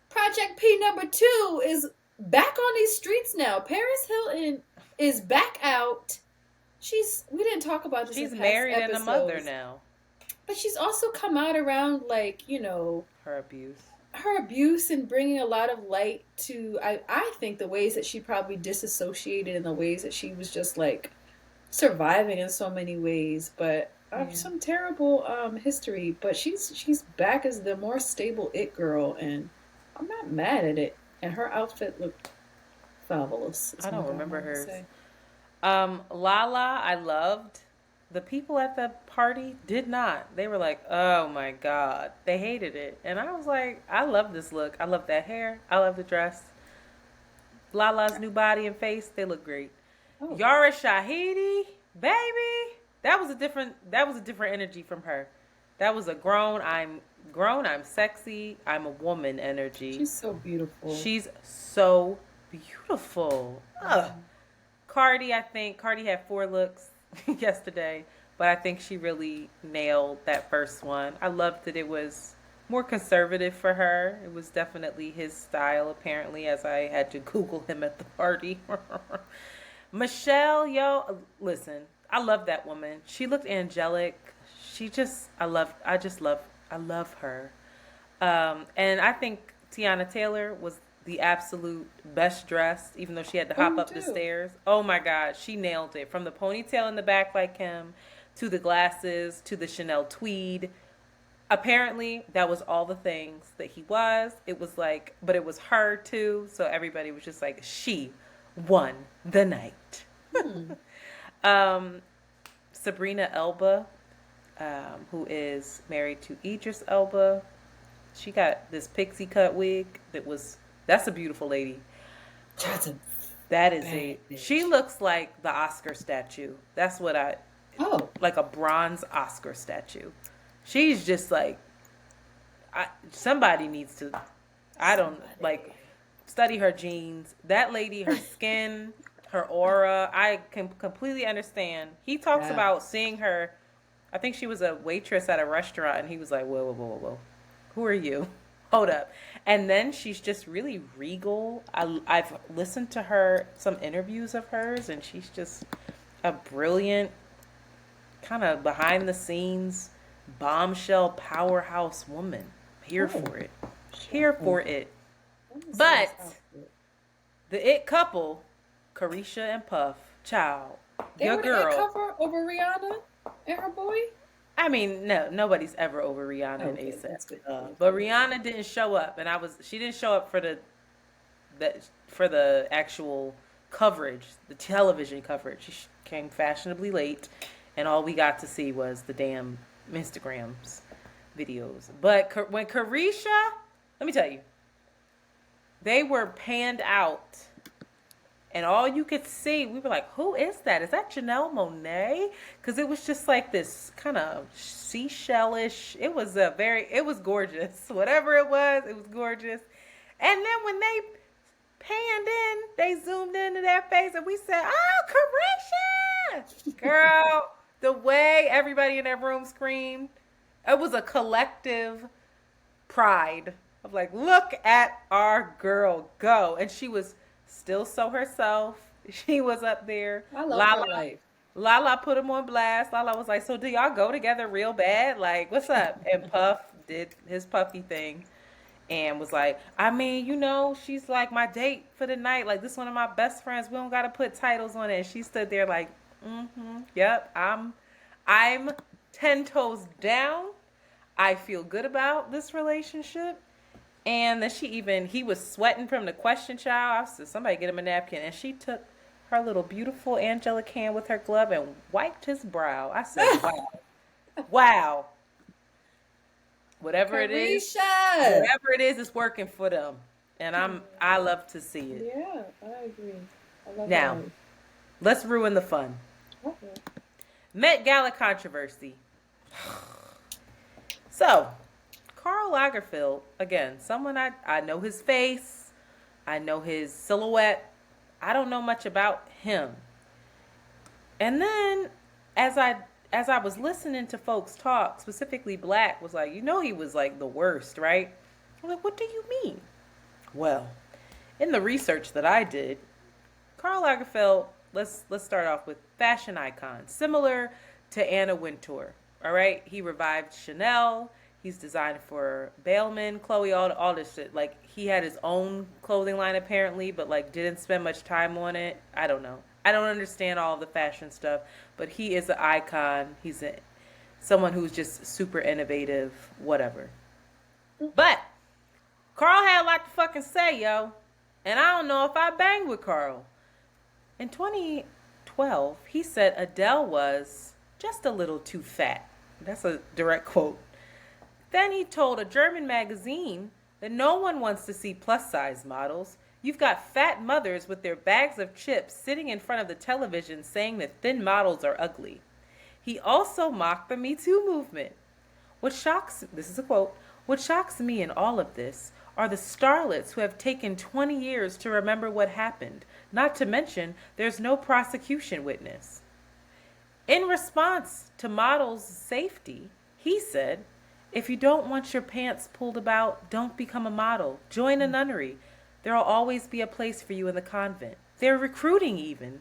Project P #2 is back on these streets now. Paris Hilton is back out. We didn't talk about this She's in past married and a mother episodes, now. but she's also come out around Her abuse. her abuse and bringing a lot of light to I think the ways that she probably disassociated and the ways that she was just like surviving in so many ways, but Yeah. some terrible history. But she's back as the more stable it girl, and I'm not mad at it. And her outfit looked fabulous. I don't remember hers. Say. Lala, I loved. the people at the party did not. They were like, oh my God. They hated it. And I was like, I love this look. I love that hair. I love the dress. Lala's new body and face, they look great. Oh, Yara Shahidi, baby. That was a different energy from her. That was a grown, I'm sexy, I'm a woman energy. she's so beautiful. She's so beautiful. Ugh. Mhm. Cardi had 4 looks yesterday, but I think she really nailed that first one. I loved that it was more conservative for her. It was definitely his style, apparently, as I had to Google him at the party. Michelle, yo, listen, I love that woman. She looked angelic. She just, I love her. And I think Tiana Taylor was the absolute best dressed, even though she had to Oh, hop you up the do. stairs. Oh my God, she nailed it. From the ponytail in the back like him, to the glasses, to the Chanel tweed. Apparently, that was all the things that he was. It was like, but it was her too. So everybody was just like, she won the night. Hmm. Um, Sabrina Elba, who is married to Idris Elba. She got this pixie cut wig that's a beautiful lady. That's a That is bad she bitch. looks like the Oscar statue. That's what Oh, like a bronze Oscar statue. She's just like, somebody needs to, I don't, somebody. like, study her genes. That lady, her skin, her aura, I can completely understand. He talks Yeah. about seeing her, I think she was a waitress at a restaurant, and he was like, whoa, whoa, whoa, whoa, whoa. Who are you? Hold up. And then she's just really regal. I've listened to some interviews of hers, and she's just a brilliant, kind of behind the scenes, bombshell powerhouse woman. Here Oh, for it. Here shit. for it. Let me see this But outfit. the it couple, Carisha and Puff, child, They your were the it girl. cover over Rihanna and her boy. I mean, no, nobody's ever over Rihanna Oh, and okay, ASAP. that's good. But Rihanna didn't show up, and she didn't show up for the actual coverage, the television coverage. She came fashionably late, and all we got to see was the damn Instagrams videos. But when Carisha, let me tell you, they were panned out, and all you could see, we were like, who is that? Is that Janelle Monáe? Because it was just like this kind of seashellish. It was gorgeous. Whatever it was gorgeous. And then when they panned in, they zoomed into their face, and we said, oh, Carisha! Girl, the way everybody in that room screamed, it was a collective pride of like, look at our girl go. And she was still so herself. She was up there. I love Lala, her life. Lala put him on blast. Lala was like, so do y'all go together real bad? Like, what's up? And Puff did his puffy thing and was like, I mean, she's like my date for the night. Like, this one of my best friends. We don't gotta put titles on it. And she stood there like, yep, I'm 10 toes down. I feel good about this relationship. And then he was sweating from the question, child. I said, somebody get him a napkin. And she took her little beautiful angelic hand with her glove and wiped his brow. I said, wow. Wow. Whatever it is, Carisha. whatever it is, it's working for them. And I love to see it. Yeah, I agree. I love Now, her life. let's ruin the fun. Okay. Met Gala controversy. So, Karl Lagerfeld, again, someone I know his face, I know his silhouette. I don't know much about him. And then as I was listening to folks talk, specifically Black was like, he was like the worst, right? I'm like, what do you mean? Well, in the research that I did, Karl Lagerfeld, let's start off with fashion icon, similar to Anna Wintour. All right, he revived Chanel. He's designed for Baleman, Chloe, all this shit. Like, he had his own clothing line apparently, but like didn't spend much time on it. I don't know. I don't understand all the fashion stuff, but he is an icon. He's someone who's just super innovative, whatever. But Karl had a lot to fucking say, yo. And I don't know if I banged with Karl. In 2012, he said Adele was just a little too fat. That's a direct quote. Then he told a German magazine that no one wants to see plus size models. You've got fat mothers with their bags of chips sitting in front of the television saying that thin models are ugly. He also mocked the Me Too movement. This is a quote, what shocks me in all of this are the starlets who have taken 20 years to remember what happened, not to mention there's no prosecution witness. In response to models' safety, he said, if you don't want your pants pulled about, don't become a model. Join a nunnery. There'll always be a place for you in the convent. They're recruiting even.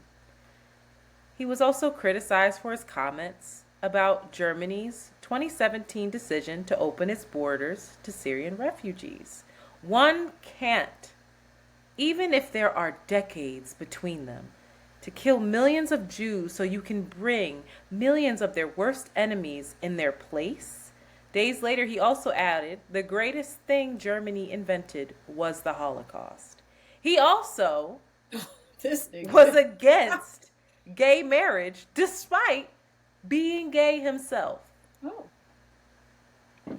He was also criticized for his comments about Germany's 2017 decision to open its borders to Syrian refugees. One can't, even if there are decades between them, to kill millions of Jews so you can bring millions of their worst enemies in their place. Days later, he also added, the greatest thing Germany invented was the Holocaust. He also was against gay marriage despite being gay himself. Oh.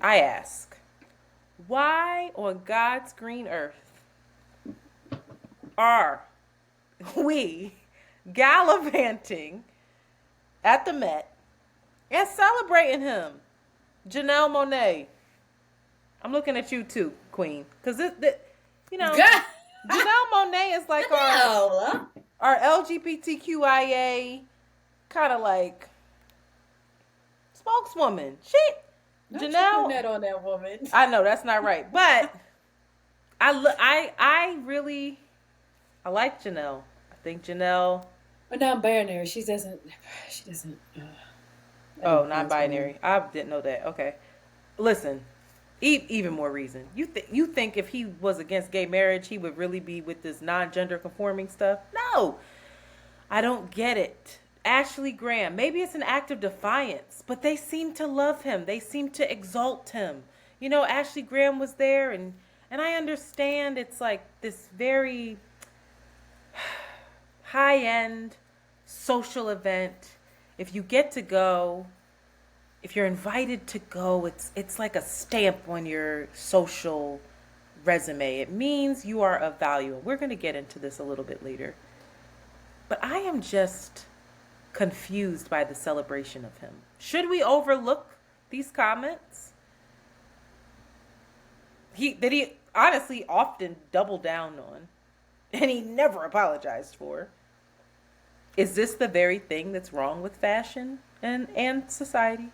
I ask, why on God's green earth are we gallivanting at the Met and celebrating him? Janelle Monáe. I'm looking at you too, Queen. Because, Janelle Monáe is like our LGBTQIA kind of like spokeswoman. Janelle. That on that woman. I know that's not right, but I like Janelle. I think Janelle. But non-binary. She doesn't. Oh, non-binary. I didn't know that. Okay, listen. Even more reason. You think if he was against gay marriage, he would really be with this non-gender conforming stuff? No, I don't get it. Ashley Graham, maybe it's an act of defiance, but they seem to love him. They seem to exalt him. Ashley Graham was there, and I understand it's like this very high-end social event. If you get to go, if you're invited to go, it's like a stamp on your social resume. It means you are of value. And we're going to get into this a little bit later. But I am just confused by the celebration of him. Should we overlook these comments? That he honestly often doubled down on, and he never apologized for. Is this the very thing that's wrong with fashion and society?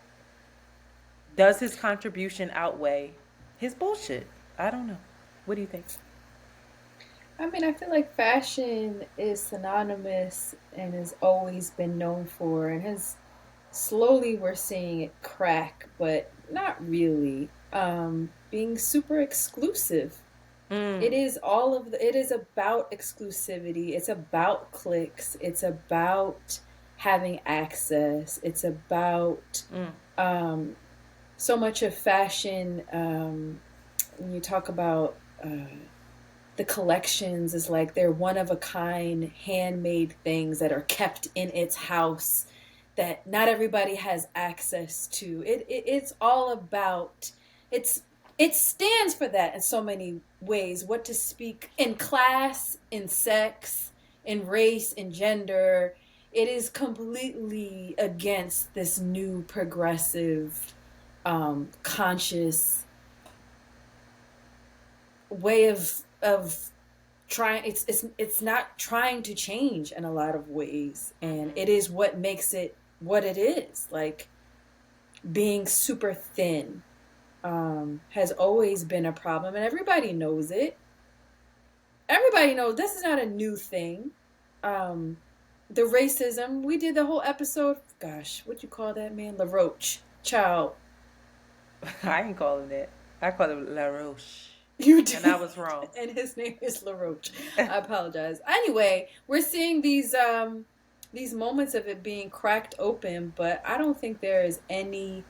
Does his contribution outweigh his bullshit? I don't know. What do you think? I mean, I feel like fashion is synonymous and has always been known for, and has slowly we're seeing it crack, but not really. Being super exclusive. It is it is about exclusivity. It's about clicks. It's about having access. It's about so much of fashion. When you talk about the collections, is like they're one of a kind, handmade things that are kept in its house that not everybody has access to. It's all about it stands for that in so many ways. What to speak in class, in sex, in race, in gender. It is completely against this new progressive, conscious way of trying. It's not trying to change in a lot of ways, and it is what makes it what it is. Like being super thin has always been a problem, and everybody knows it. Everybody knows this is not a new thing. The racism, we did the whole episode. Gosh, what'd you call that man? LaRoche. Child. I ain't call him that. I call him LaRoche. You did. And I was wrong. And his name is LaRoche. I apologize. Anyway, we're seeing these moments of it being cracked open, but I don't think there is any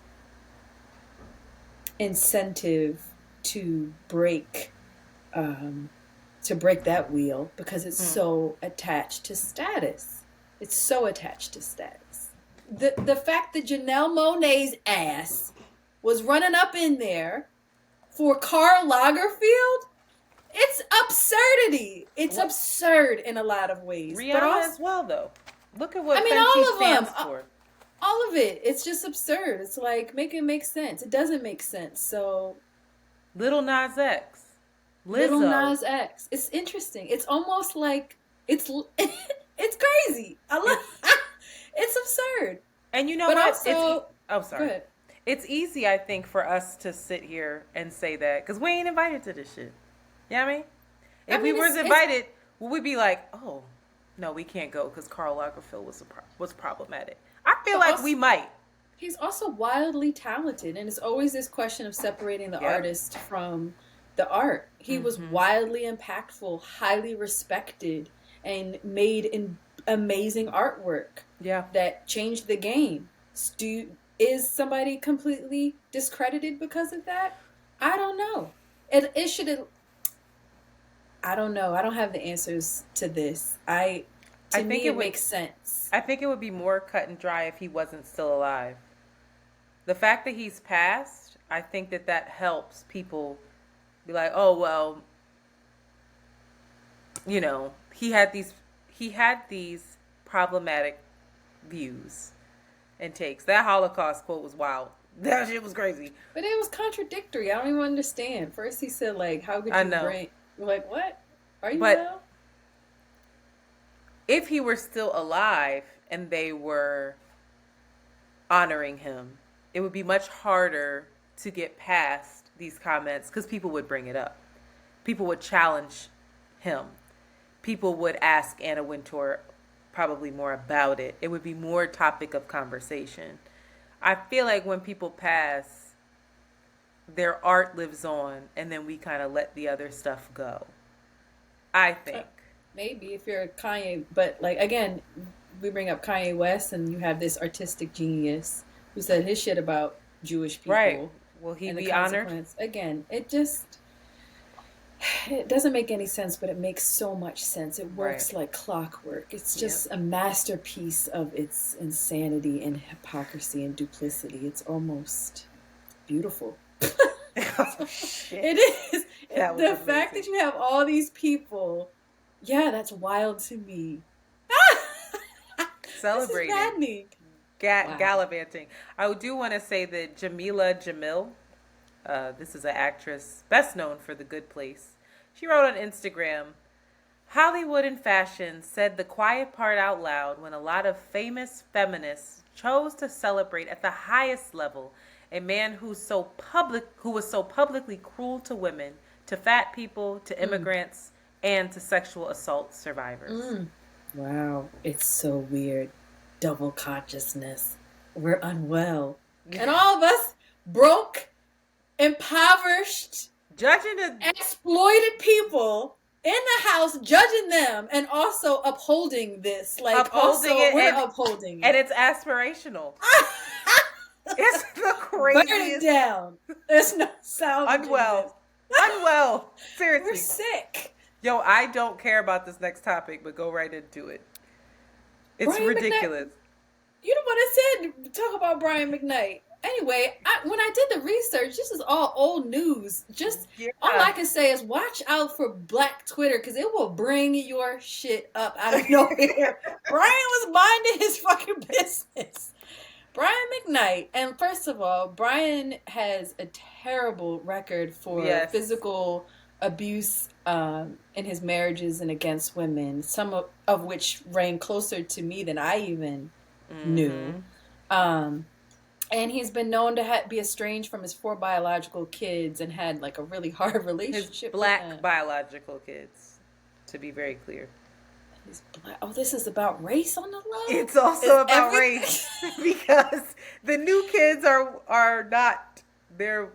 incentive to break that wheel, because it's so attached to status. It's so attached to status. the fact that Janelle Monáe's ass was running up in there for Karl Lagerfeld, it's absurdity. It's absurd in a lot of ways. Rihanna but also, as well, though. Look at what I mean, Fenty all of stands them. for. All of it. It's just absurd. It's like, make it make sense. It doesn't make sense. So, Little Nas X. Lizzo. Little Nas X. It's interesting. It's almost like it's crazy. I love. It's absurd. And you know But what? also, sorry. go ahead. It's easy, I think, for us to sit here and say that because we ain't invited to this shit. You know what I mean? If we was invited, would we be like, oh, no, we can't go because Karl Lagerfeld was problematic? I feel like we might. He's also wildly talented, and it's always this question of separating the artist from the art. He was wildly impactful, highly respected, and made amazing artwork. Yeah, that changed the game. Is somebody completely discredited because of that? I don't know. It should have. I don't know. I don't have the answers to this. I think it makes sense. I think it would be more cut and dry if he wasn't still alive. The fact that he's passed, I think that helps people be like, oh well, you know, he had these problematic views and takes. That Holocaust quote was wild. That shit was crazy. But it was contradictory. I don't even understand. First he said, like, how could you bring... Like, what? Are you well? If he were still alive and they were honoring him, it would be much harder to get past these comments because people would bring it up. People would challenge him. People would ask Anna Wintour probably more about it. It would be more topic of conversation. I feel like when people pass, their art lives on, and then we kind of let the other stuff go. I think. Maybe if you're Kanye, but like, again, we bring up Kanye West, and you have this artistic genius who said his shit about Jewish people. Right. Will he be honored? Again, it doesn't make any sense, but it makes so much sense. It works like clockwork. It's just a masterpiece of its insanity and hypocrisy and duplicity. It's almost beautiful. Oh, shit. It is. The fact that you have all these people, that's wild to me. Celebrating. This is maddening. Gallivanting. I do want to say that Jamila Jamil, this is an actress best known for The Good Place. She wrote on Instagram, Hollywood and fashion said the quiet part out loud when a lot of famous feminists chose to celebrate at the highest level a man who was so publicly cruel to women, to fat people, to immigrants, and to sexual assault survivors. Wow, it's so weird. Double consciousness. We're unwell. And all of us broke, impoverished, exploited people in the house, judging them, and also upholding this. Like, we're upholding it. And it's aspirational. It's the craziest. Burn it down. There's no sound. Unwell. Seriously. We're sick. Yo, I don't care about this next topic, but go right into it. It's Brian ridiculous. McKnight, you know what I said? Talk about Brian McKnight. Anyway, when I did the research, this is all old news. All I can say is watch out for Black Twitter because it will bring your shit up out of nowhere. Brian was minding his fucking business. Brian McKnight, and first of all, Brian has a terrible record for physical abuse in his marriages and against women, some of which rang closer to me than I even knew. And he's been known to be estranged from his 4 biological kids and had like a really hard relationship his black biological kids, to be very clear. Oh, this is about race on the low? It's also about race because the new kids are not, they're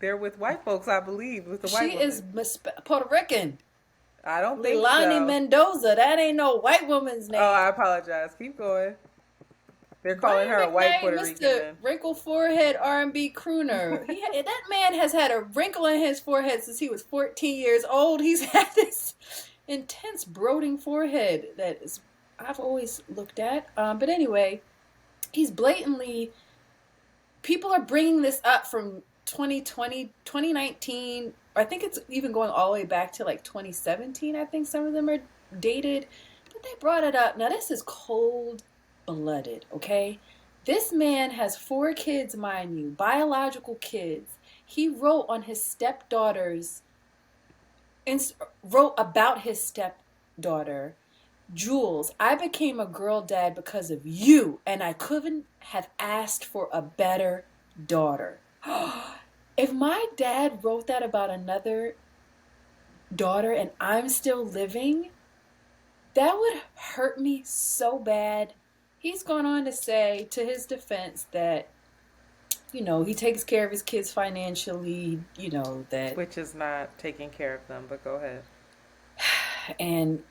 with white folks, I believe, with the white woman. She is Puerto Rican. I don't think Leilani so. Mendoza. That ain't no white woman's name. Oh, I apologize. Keep going. They're calling her a white Puerto Rican. Mr. Wrinkle forehead R&B crooner. That man has had a wrinkle in his forehead since he was 14 years old. He's had this intense brooding forehead that I've always looked at. But anyway, he's blatantly, people are bringing this up from 2020, 2019. I think it's even going all the way back to like 2017. I think some of them are dated, but they brought it up. Now, this is cold blooded, okay? This man has 4 kids, mind you, biological kids. He wrote on his stepdaughter's, wrote about his stepdaughter, Jules, I became a girl dad because of you, and I couldn't have asked for a better daughter. If my dad wrote that about another daughter and I'm still living, that would hurt me so bad. He's gone on to say, to his defense, that, you know, he takes care of his kids financially, you know, that. Which is not taking care of them, but go ahead. And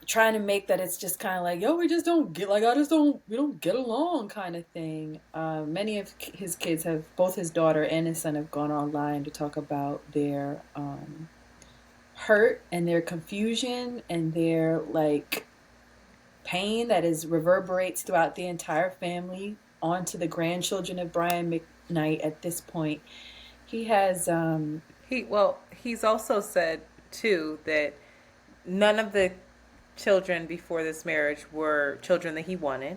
trying to make that it's just kind of like, yo, we just don't get, like, we don't get along kind of thing. Many of his kids have, both his daughter and his son have gone online to talk about their hurt and their confusion and their, like, pain that is reverberates throughout the entire family onto the grandchildren of Brian Mcknight at this point. He has... he's also said, too, that none of the children before this marriage were children that he wanted.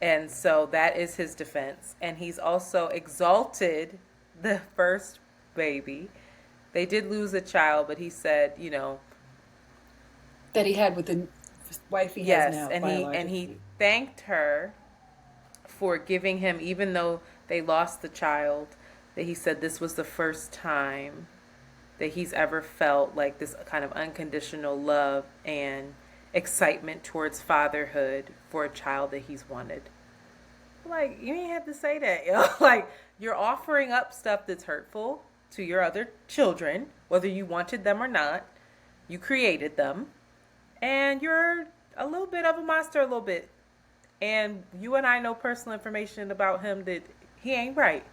And so that is his defense. And he's also exalted the first baby. They did lose a child, but he said, you know, that he had with the wife he has now. And he thanked her for giving him, even though they lost the child, that he said this was the first time that he's ever felt like this kind of unconditional love and excitement towards fatherhood for a child that he's wanted. Like, you ain't have to say that, yo. Like, you're offering up stuff that's hurtful to your other children, whether you wanted them or not. You created them. And you're a little bit of a monster, a little bit. And you and I know personal information about him that he ain't right.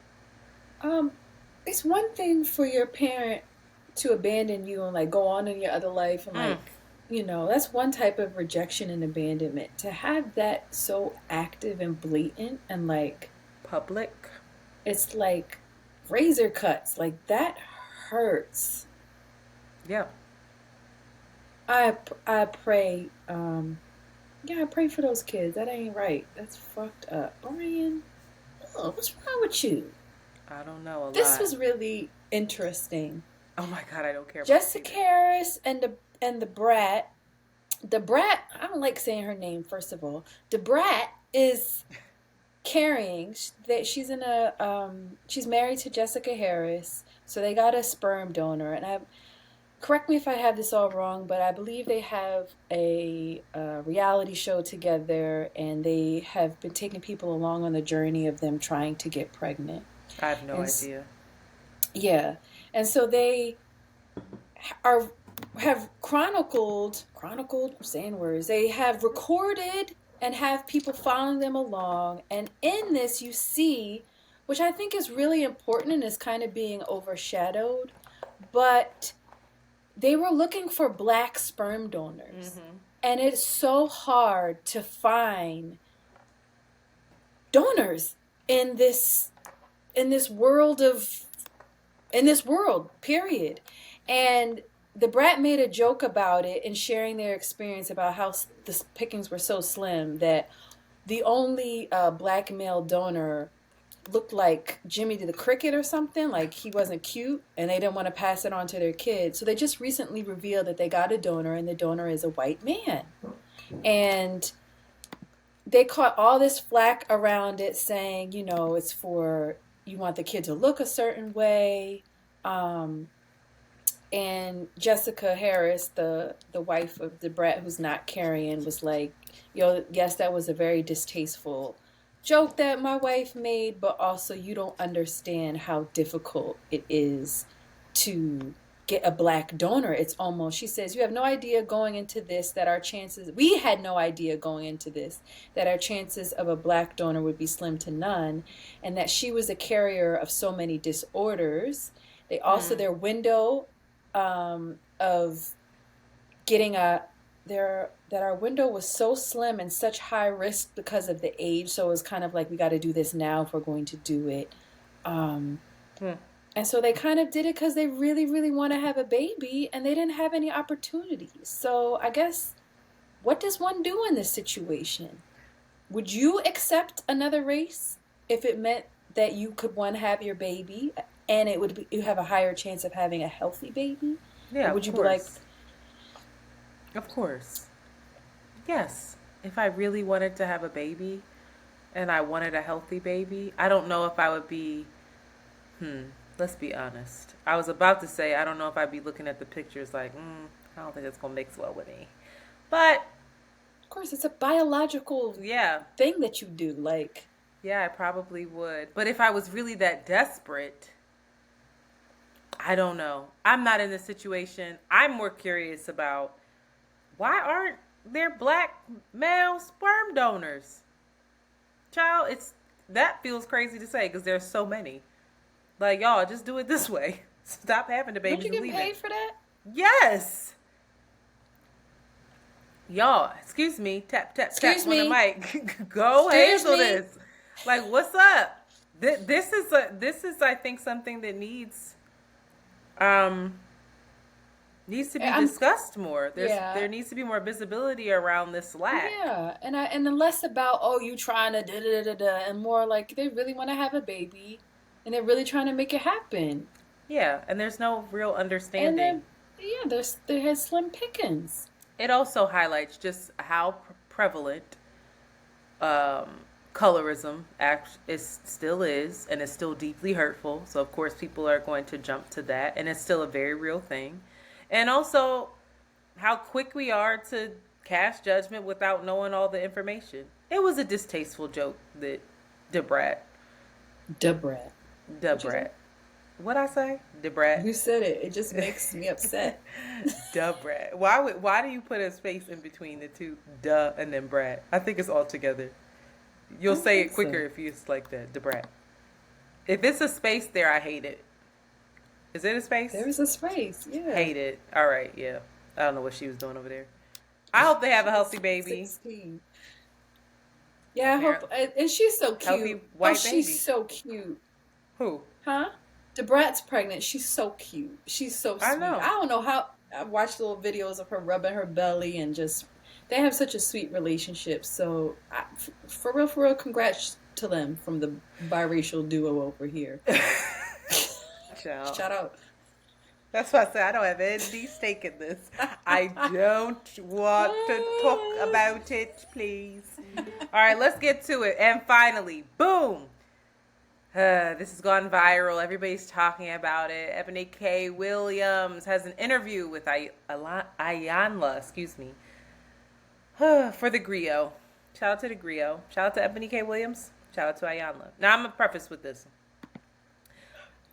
It's one thing for your parent to abandon you and, like, go on in your other life and, like, you know, that's one type of rejection and abandonment. To have that so active and blatant and, like, public, it's like razor cuts. Like, that hurts. Yeah. I pray, I pray for those kids. That ain't right. That's fucked up. Brian, what's wrong with you? I don't know. This was really interesting. Oh my God, I don't care. Jessica Harris and the Brat. The Brat, I don't like saying her name, first of all. The Brat is carrying, that she's in she's married to Jessica Harris, so they got a sperm donor. And correct me if I have this all wrong, but I believe they have a reality show together, and they have been taking people along on the journey of them trying to get pregnant. I have no idea. Yeah. And so they have chronicled, I'm saying words, they have recorded and have people following them along. And in this you see, which I think is really important and is kind of being overshadowed, but they were looking for Black sperm donors. Mm-hmm. And it's so hard to find donors in this world, period. And the Brat made a joke about it and sharing their experience about how the pickings were so slim that the only Black male donor looked like Jimmy the Cricket or something, like he wasn't cute, and they didn't want to pass it on to their kids. So they just recently revealed that they got a donor, and the donor is a white man. And they caught all this flack around it, saying, you know, it's for, you want the kid to look a certain way. And Jessica Harris, the wife of the Brat who's not carrying, was like, yo, yes, that was a very distasteful joke that my wife made, but also you don't understand how difficult it is to get a Black donor. It's almost, she says, you have no idea going into this that our chances, we had no idea going into this, that our chances of a Black donor would be slim to none, and that she was a carrier of so many disorders. They also, their window of getting a that our window was so slim and such high risk because of the age. So it was kind of like we got to do this now if we're going to do it. Um, Hmm. and so they kind of did it because they really, really want to have a baby and they didn't have any opportunities. So I guess, what does one do in this situation? Would you accept another race if it meant that you could one have your baby and it would be, you have a higher chance of having a healthy baby? Yeah, Or would of you be like, course. Of course. Yes. If I really wanted to have a baby and I wanted a healthy baby, I don't know if I would be, hmm, let's be honest. I was about to say, I don't know if I'd be looking at the pictures like, I don't think it's going to mix well with me. But, of course, it's a biological yeah, thing that you do. Like, yeah, I probably would. But if I was really that desperate, I don't know. I'm not in this situation. I'm more curious about why aren't there black male sperm donors? Child, it's that feels crazy to say because there's so many. Like y'all, just do it this way. Stop having the don't babies you and get leave paid it. for that? Yes, y'all. Excuse me. Tap tap tap Excuse on the me. mic. Go Excuse handle me. this. Like, what's up? This is I think something that um needs to be I'm discussed more. yeah. There needs to be more visibility around this lack. Yeah, and then less about, oh, you trying to da da da da, and more like they really want to have a baby, and they're really trying to make it happen. Yeah, and there's no real And understanding. then yeah, there has slim pickings. It also highlights just how prevalent um, colorism still is, and it's still deeply hurtful. So of course, people are going to jump to that, and it's still a very real thing. And also, how quick we are to cast judgment without knowing all the information. It was a distasteful joke that Debrat, Debrat. What you say? Debrat, what I say, Debrat, You said it. It just makes me upset. Debrat. Why do you put a space in between the two, duh, and then brat? I think it's all together. I You'll don't say think it quicker so. if it's like that, Debrat. If it's a space there, I hate it. Is it a space? There is a space. Yeah. Hate it. All right, yeah. I don't know what she was doing over there. I hope they have a healthy She's baby. 16. Yeah, I hope. Apparently, And she's so healthy cute. Oh, white she's baby. so cute. Who? Huh? Debrat's pregnant. She's so cute. She's so I sweet. I know. don't know how. I've watched little videos of her rubbing her belly and just. They have such a sweet relationship. So, for real, congrats to them from the biracial duo over here. Child. Shout out. That's why I said I don't have any stake in this. I don't want to talk about it, please. All right, let's get to it. And finally, boom. This has gone viral. Everybody's talking about it. Ebony K. Williams has an interview with Ayanla, excuse me, for the Griot. Shout out to the Griot. Shout out to Ebony K. Williams. Shout out to Ayanla. Now, I'm going to preface with this.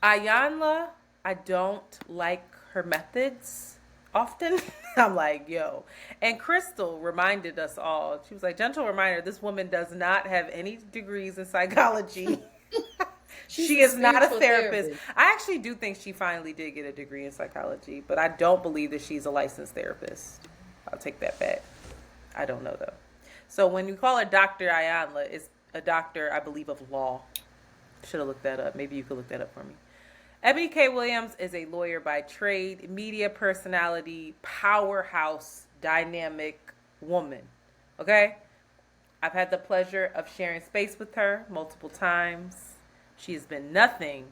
Ayanla, I don't like her methods often. I'm like, yo. And Crystal reminded us all. She was like, gentle reminder, this woman does not have any degrees in psychology. She's She a is not a spiritual therapist. therapist. I actually do think she finally did get a degree in psychology, but I don't believe that she's a licensed therapist. I'll take that back. I don't know though. So when you call her Dr. Ayanla, it's a doctor, I believe, of law. Should have looked that up. Maybe you could look that up for me. Ebony K. Williams is a lawyer by trade, media personality, powerhouse, dynamic woman. Okay? I've had the pleasure of sharing space with her multiple times. She has been nothing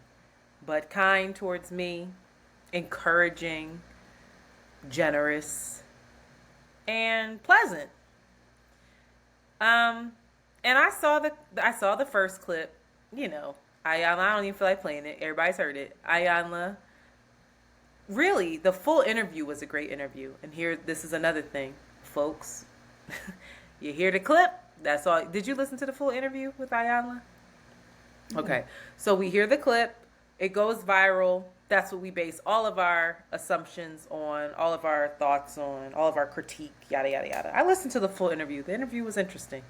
but kind towards me, encouraging, generous, and pleasant. And I saw the first clip. You know, Ayanla. I don't even feel like playing it. Everybody's heard it. Ayanla. Really, the full interview was a great interview. And here, this is another thing, folks. You hear the clip. That's all. Did you listen to the full interview with Ayanla? Okay, so we hear the clip, it goes viral. That's what we base all of our assumptions on, all of our thoughts on, all of our critique, yada, yada, yada. I listened to the full interview. The interview was interesting.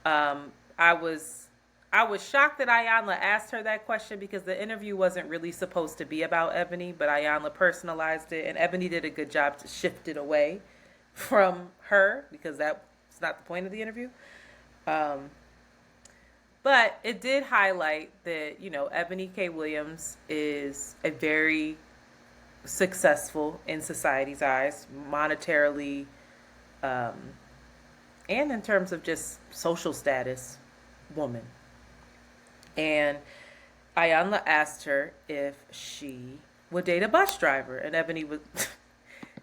I was shocked that Ayanla asked her that question because the interview wasn't really supposed to be about Ebony, but Ayanla personalized it, and Ebony did a good job to shift it away from her because that's not the point of the interview. But it did highlight that, Ebony K. Williams is a very successful in society's eyes, monetarily, and in terms of just social status, woman. And Ayanla asked her if she would date a bus driver, and Ebony was,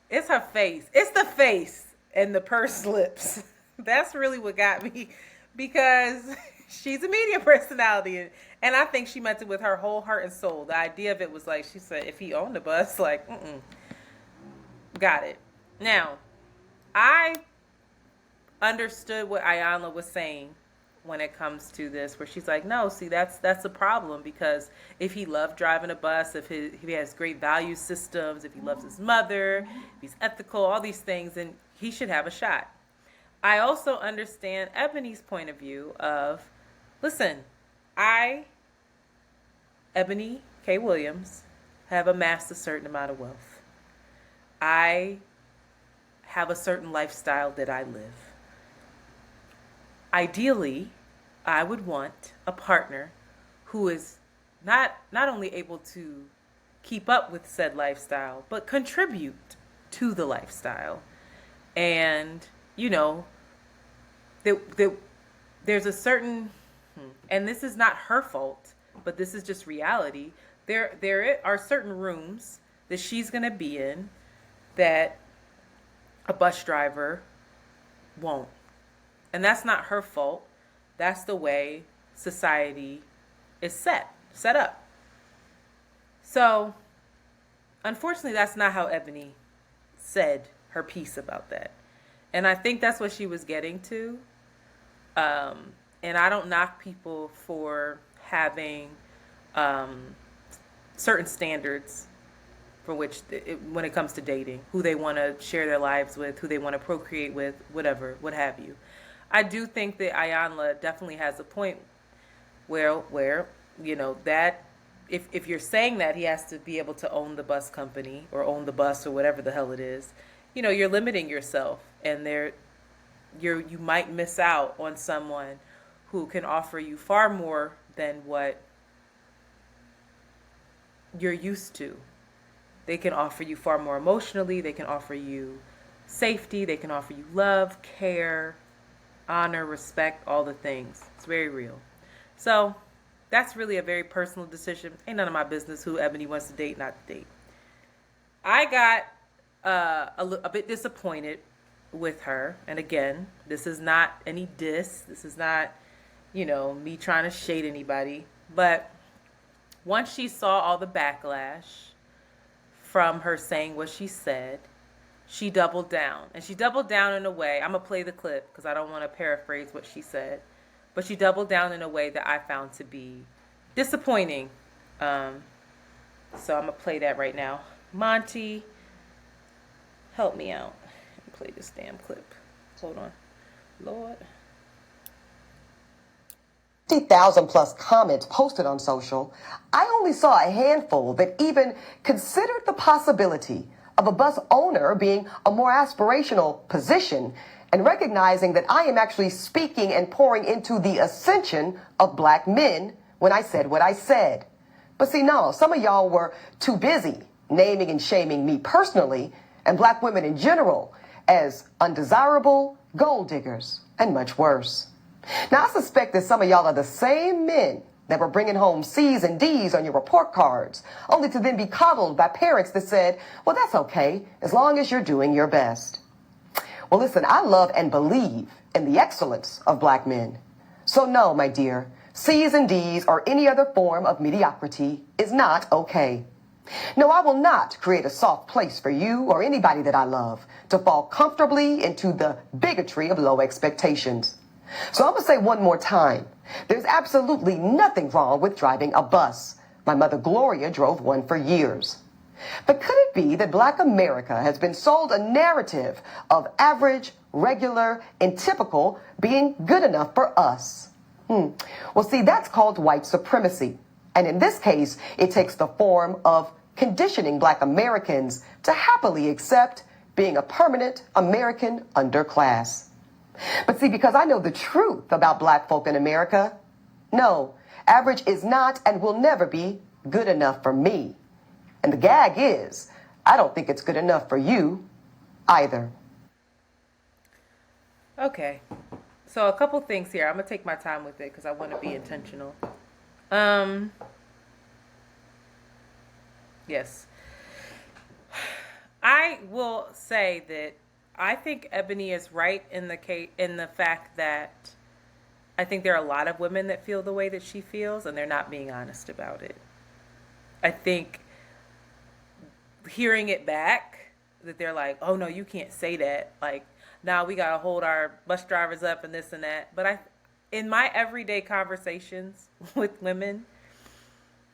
it's her face. It's the face and the pursed lips. That's really what got me, because she's a media personality, and I think she meant it with her whole heart and soul. The idea of it was like, she said, if he owned a bus, like, got it. Now, I understood what Ayanla was saying when it comes to this, where she's like, no, see, that's a problem, because if he loved driving a bus, if he has great value systems, if he loves his mother, if he's ethical, all these things, then he should have a shot. I also understand Ebony's point of view of, listen, Ebony K. Williams, have amassed a certain amount of wealth. I have a certain lifestyle that I live. Ideally, I would want a partner who is not only able to keep up with said lifestyle, but contribute to the lifestyle. And, there's a certain, and this is not her fault, but this is just reality. There are certain rooms that she's going to be in that a bus driver won't. And that's not her fault. That's the way society is set up. So, unfortunately, that's not how Ebony said her piece about that. And I think that's what she was getting to. And I don't knock people for having certain standards for which, when it comes to dating, who they want to share their lives with, who they want to procreate with, whatever, what have you. I do think that Ayanla definitely has a point where that if you're saying that he has to be able to own the bus company or own the bus or whatever the hell it is, you're limiting yourself, and you might miss out on someone who can offer you far more than what you're used to. They can offer you far more emotionally. They can offer you safety. They can offer you love, care, honor, respect, all the things. It's very real. So that's really a very personal decision. Ain't none of my business who Ebony wants to date, not to date. I got a bit disappointed with her. And again, this is not any diss. This is not, me trying to shade anybody. But once she saw all the backlash from her saying what she said, she doubled down. And she doubled down in a way, I'm going to play the clip because I don't want to paraphrase what she said, but she doubled down in a way that I found to be disappointing. So I'm going to play that right now. Monty, help me out and play this damn clip. Hold on. Lord. 50,000 plus comments posted on social, I only saw a handful that even considered the possibility of a bus owner being a more aspirational position, and recognizing that I am actually speaking and pouring into the ascension of black men when I said what I said. But see, no, some of y'all were too busy naming and shaming me personally and black women in general as undesirable, gold diggers, and much worse. Now, I suspect that some of y'all are the same men that were bringing home C's and D's on your report cards, only to then be coddled by parents that said, well, that's okay, as long as you're doing your best. Well, listen, I love and believe in the excellence of black men. So no, my dear, C's and D's or any other form of mediocrity is not okay. No, I will not create a soft place for you or anybody that I love to fall comfortably into the bigotry of low expectations. So I'm going to say one more time, there's absolutely nothing wrong with driving a bus. My mother Gloria drove one for years. But could it be that black America has been sold a narrative of average, regular, and typical being good enough for us? Well, see, that's called white supremacy. And in this case, it takes the form of conditioning black Americans to happily accept being a permanent American underclass. But see, because I know the truth about black folk in America, no, average is not and will never be good enough for me. And the gag is, I don't think it's good enough for you either. Okay. So a couple things here. I'm going to take my time with it because I want to be intentional. Yes. I will say that I think Ebony is right in the fact that I think there are a lot of women that feel the way that she feels and they're not being honest about it. I think hearing it back that they're like, "Oh no, you can't say that." Like, now we got to hold our bus drivers up and this and that. But in my everyday conversations with women,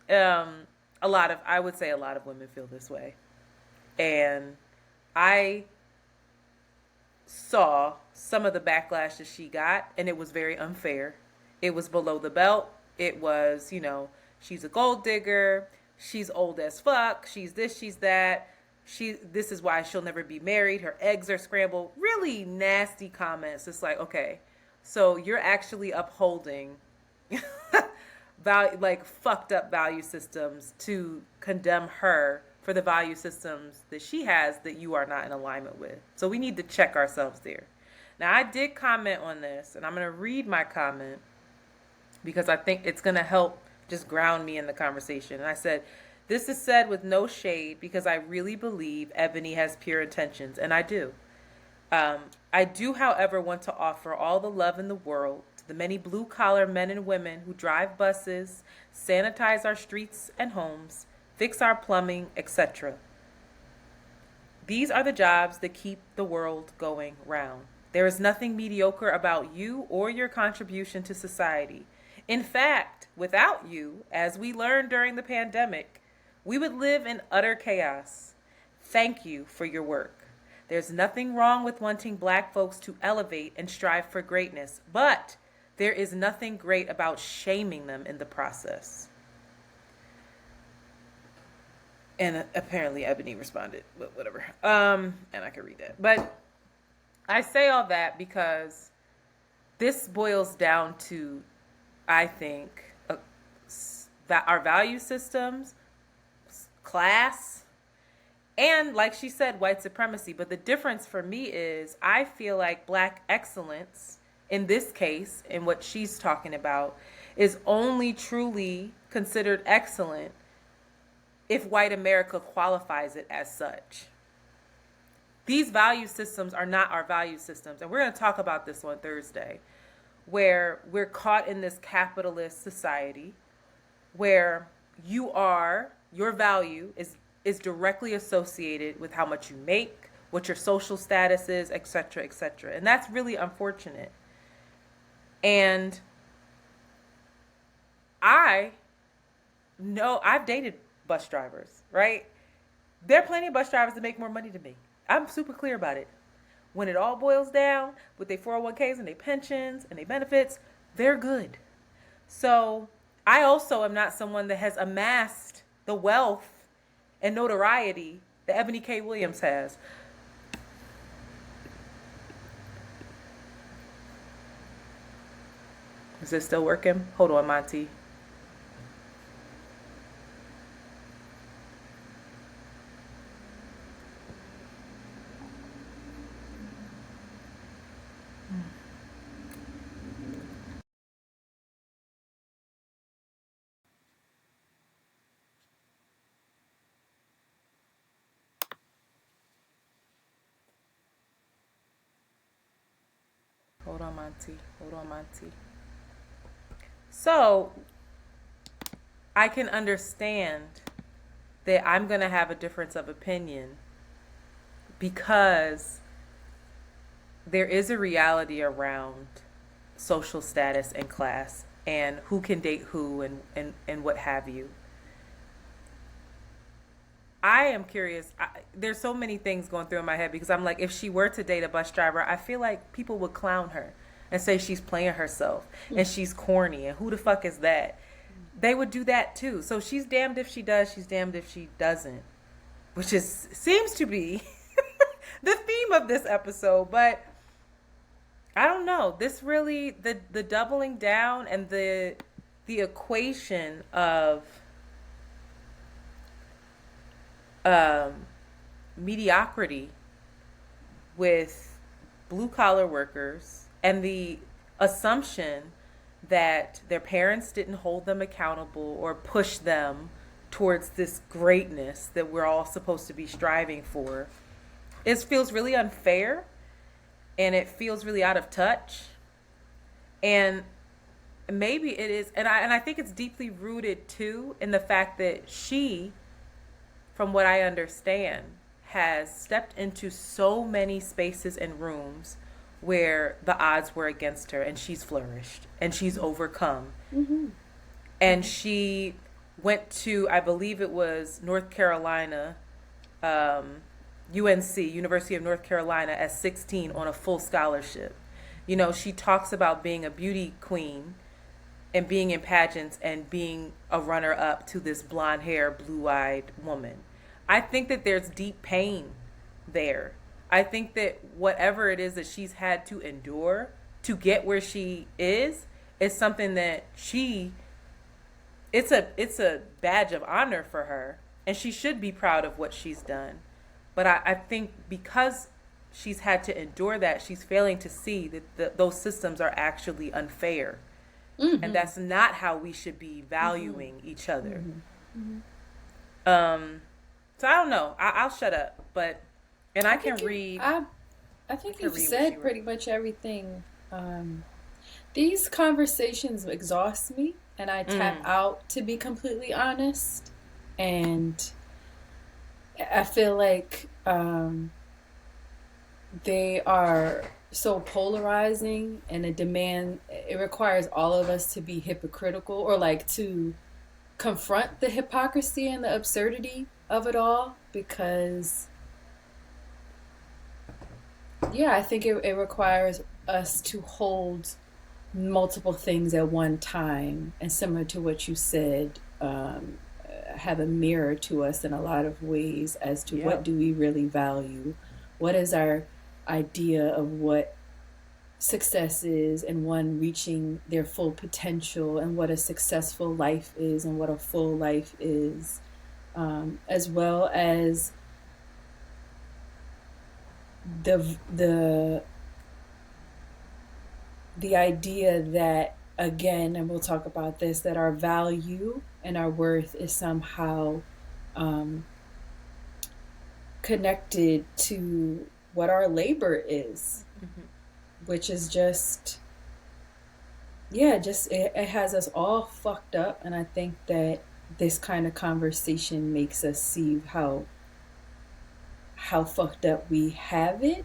I would say a lot of women feel this way. And I saw some of the backlash that she got, and it was very unfair. It was below the belt. It was, she's a gold digger. She's old as fuck. She's this, she's that. This is why she'll never be married. Her eggs are scrambled. Really nasty comments. It's like, okay, so you're actually upholding fucked up value systems to condemn her for the value systems that she has that you are not in alignment with. So we need to check ourselves there. Now, I did comment on this, and I'm going to read my comment because I think it's going to help just ground me in the conversation. And I said, "This is said with no shade because I really believe Ebony has pure intentions," and I do. I do, however, want to offer all the love in the world to the many blue-collar men and women who drive buses, sanitize our streets and homes, fix our plumbing, etc. These are the jobs that keep the world going round. There is nothing mediocre about you or your contribution to society. In fact, without you, as we learned during the pandemic, we would live in utter chaos. Thank you for your work. There's nothing wrong with wanting black folks to elevate and strive for greatness, but there is nothing great about shaming them in the process. And apparently Ebony responded, but whatever. And I can read that. But I say all that because this boils down to, I think, that our value systems, class, and like she said, white supremacy. But the difference for me is I feel like black excellence, in this case, in what she's talking about, is only truly considered excellent if white America qualifies it as such. These value systems are not our value systems. And we're going to talk about this on Thursday, where we're caught in this capitalist society where your value is directly associated with how much you make, what your social status is, et cetera, et cetera. And that's really unfortunate. And I know I've dated bus drivers, right? There are plenty of bus drivers that make more money than me. I'm super clear about it. When it all boils down with their 401ks and their pensions and their benefits, they're good. So I also am not someone that has amassed the wealth and notoriety that Ebony K. Williams has. Is this still working? Hold on, Monty. Hold on, Monty. So, I can understand that I'm going to have a difference of opinion because there is a reality around social status and class and who can date who and what have you. I am curious. There's so many things going through in my head because I'm like, if she were to date a bus driver, I feel like people would clown her and say she's playing herself and she's corny and who the fuck is that? They would do that too. So she's damned if she does, she's damned if she doesn't, which seems to be the theme of this episode, but I don't know. This really the doubling down and the equation of mediocrity with blue collar workers and the assumption that their parents didn't hold them accountable or push them towards this greatness that we're all supposed to be striving for. It feels really unfair, and it feels really out of touch. And maybe it is, and I think it's deeply rooted too in the fact that she, from what I understand, has stepped into so many spaces and rooms where the odds were against her, and she's flourished and she's overcome. Mm-hmm. And she went to, I believe it was North Carolina, UNC, University of North Carolina, at 16 on a full scholarship. You know, she talks about being a beauty queen and being in pageants and being a runner-up to this blonde hair, blue-eyed woman. I think that there's deep pain there. I think that whatever it is that she's had to endure to get where she is something that it's a badge of honor for her, and she should be proud of what she's done. But I think because she's had to endure that, she's failing to see that those systems are actually unfair. Mm-hmm. And that's not how we should be valuing each other. Mm-hmm. So I don't know. I'll shut up, but I can read. I think you've said pretty much everything. These conversations exhaust me, and I tap out, to be completely honest. And I feel like they are so polarizing, and it requires all of us to be hypocritical, or like to confront the hypocrisy and the absurdity of it all, because I think it requires us to hold multiple things at one time, and similar to what you said, have a mirror to us in a lot of ways as to what do we really value, what is our idea of what success is, and one reaching their full potential, and what a successful life is, and what a full life is, as well as the idea that, again, and we'll talk about this, that our value and our worth is somehow connected to what our labor is, which is just it has us all fucked up. And I think that this kind of conversation makes us see how fucked up we have it,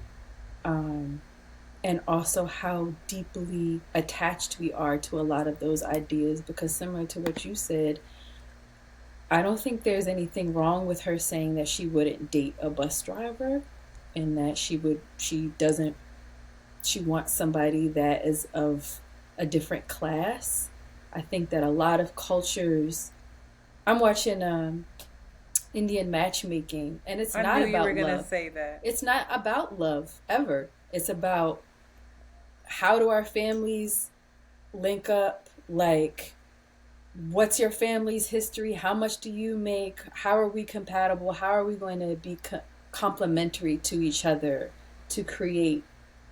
and also how deeply attached we are to a lot of those ideas. Because similar to what you said, I don't think there's anything wrong with her saying that she wouldn't date a bus driver, and that she wants somebody that is of a different class. I think that a lot of cultures, I'm watching Indian matchmaking, and it's not about love. I knew you were going to say that. It's not about love, ever. It's about, how do our families link up? Like, what's your family's history? How much do you make? How are we compatible? How are we going to be complementary to each other to create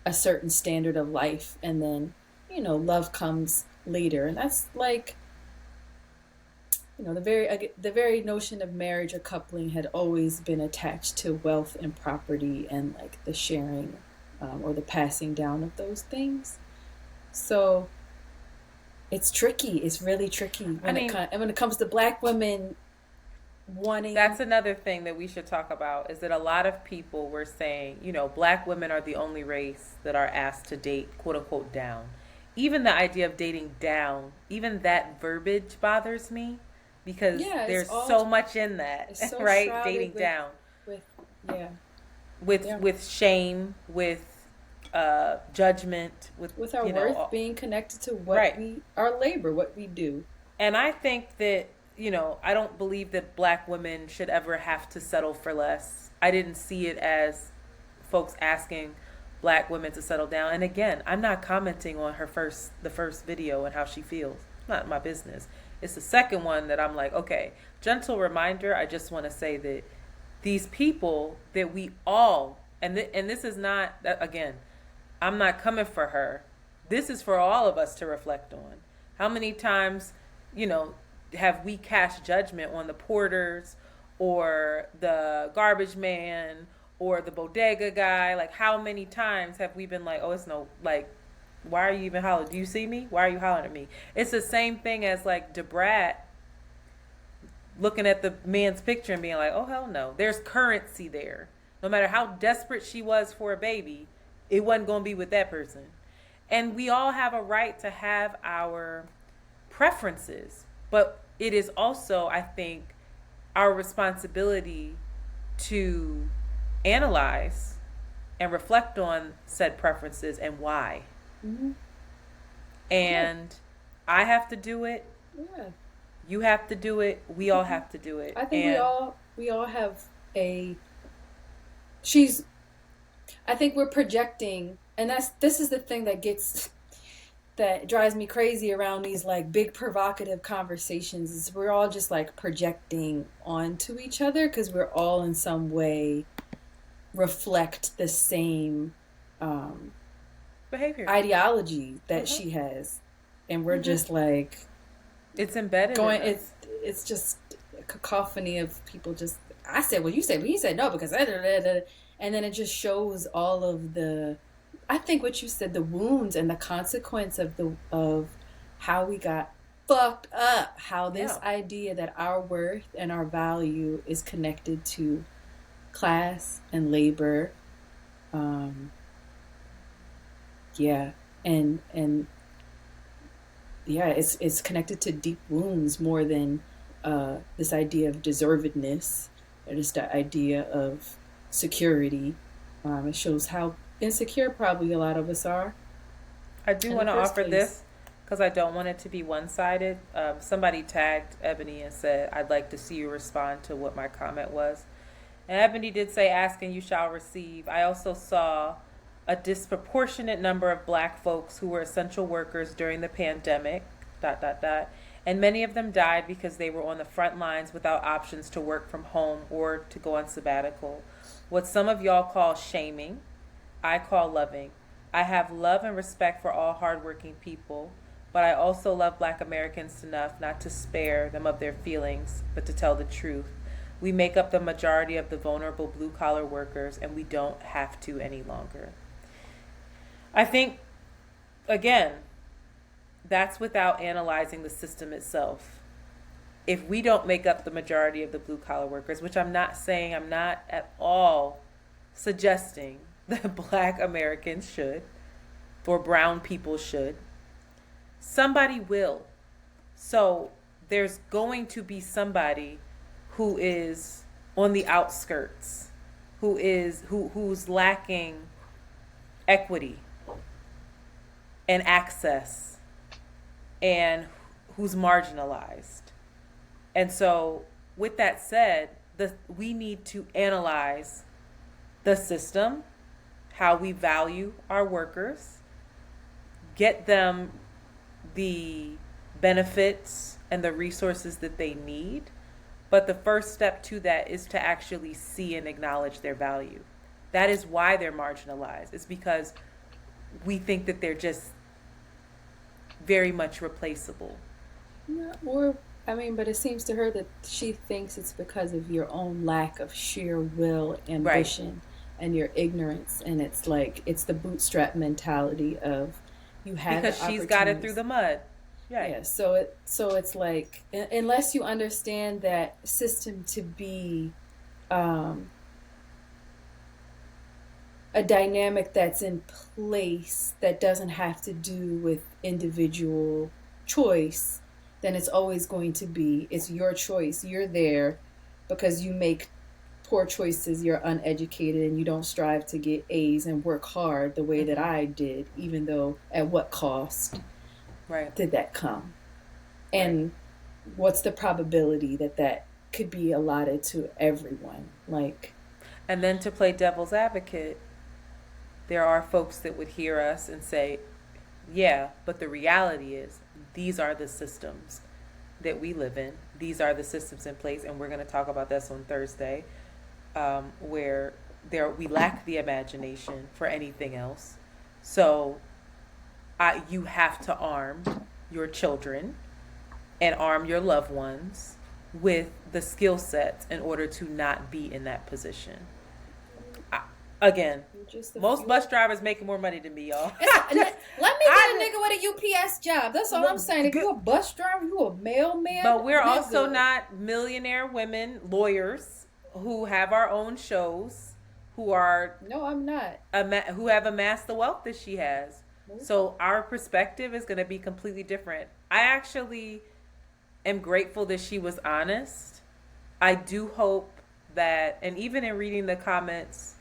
a certain standard of life? And then, love comes later. And that's like, the very notion of marriage or coupling had always been attached to wealth and property, and like the sharing or the passing down of those things. So it's tricky. It's really tricky when it comes to Black women wanting. That's another thing that we should talk about, is that a lot of people were saying, Black women are the only race that are asked to date, quote unquote, down. Even the idea of dating down, even that verbiage bothers me, because there's so much in that, so right? Dating down. With shame, with judgment, with our worth being connected to what our labor, what we do. And I think that, I don't believe that Black women should ever have to settle for less. I didn't see it as folks asking black women to settle down. And again, I'm not commenting on the first video and how she feels. It's not my business. It's the second one that I'm like, okay, gentle reminder. I just want to say that these people that we all, and this is not, again, I'm not coming for her. This is for all of us to reflect on. How many times, have we cast judgment on the porters or the garbage man or the bodega guy? Like, how many times have we been like, oh, it's no, like, why are you even hollering? Do you see me? Why are you hollering at me? It's the same thing as like Brat looking at the man's picture and being like, oh, hell no. There's currency there. No matter how desperate she was for a baby, it wasn't going to be with that person. And we all have a right to have our preferences. But it is also, I think, our responsibility to analyze and reflect on said preferences and why. Mm-hmm. And I have to do it. Yeah. You have to do it. We all have to do it. I think we all have I think we're projecting, and this is the thing that drives me crazy around these like big provocative conversations, is we're all just like projecting onto each other because we're all in some way reflect the same behavior, ideology that she has, and we're just like, it's embedded going in us. It's just a cacophony of people just, I said well you said, but he said no because and then it just shows all of the, I think what you said, the wounds and the consequence of how we got fucked up, how this idea that our worth and our value is connected to class and labor, and it's connected to deep wounds more than this idea of deservedness, or just the idea of security. It shows how insecure probably a lot of us are. I do want to offer this because I don't want it to be one-sided. Somebody tagged Ebony and said, I'd like to see you respond to what my comment was. And Ebony did say, ask and you shall receive. I also saw a disproportionate number of black folks who were essential workers during the pandemic, ... And many of them died because they were on the front lines without options to work from home or to go on sabbatical. What some of y'all call shaming, I call loving. I have love and respect for all hardworking people, but I also love black Americans enough not to spare them of their feelings, but to tell the truth. We make up the majority of the vulnerable blue-collar workers, and we don't have to any longer. I think, again, that's without analyzing the system itself. If we don't make up the majority of the blue-collar workers, which I'm not saying, I'm not at all suggesting that black Americans should, or brown people should, somebody will. So there's going to be somebody who is on the outskirts, who's lacking equity and access, and who's marginalized. And so with that said, we need to analyze the system, how we value our workers, get them the benefits and the resources that they need. But the first step to that is to actually see and acknowledge their value. That is why they're marginalized. It's because we think that they're just very much replaceable. Yeah, but it seems to her that she thinks it's because of your own lack of sheer will, ambition, and your ignorance. And it's like, it's the bootstrap mentality of you have because she's got it through the mud. Yeah. So it's like, unless you understand that system to be a dynamic that's in place that doesn't have to do with individual choice, then it's always going to be, it's your choice. You're there because you make poor choices, you're uneducated, and you don't strive to get A's and work hard the way that I did, even though at what cost did that come? And what's the probability that could be allotted to everyone? Like, and then to play devil's advocate, there are folks that would hear us and say, yeah, but the reality is these are the systems that we live in. These are the systems in place, and we're going to talk about this on Thursday, where we lack the imagination for anything else. So you have to arm your children and arm your loved ones with the skill sets in order to not be in that position. Again, most bus drivers making more money than me, y'all. Let me get a nigga with a UPS job. That's all I'm saying. If you're a bus driver, you a mailman. But we're also not millionaire women, lawyers who have our own shows, who are... No, I'm not. Who have amassed the wealth that she has. So our perspective is going to be completely different. I actually am grateful that she was honest. I do hope that, and even in reading the comments,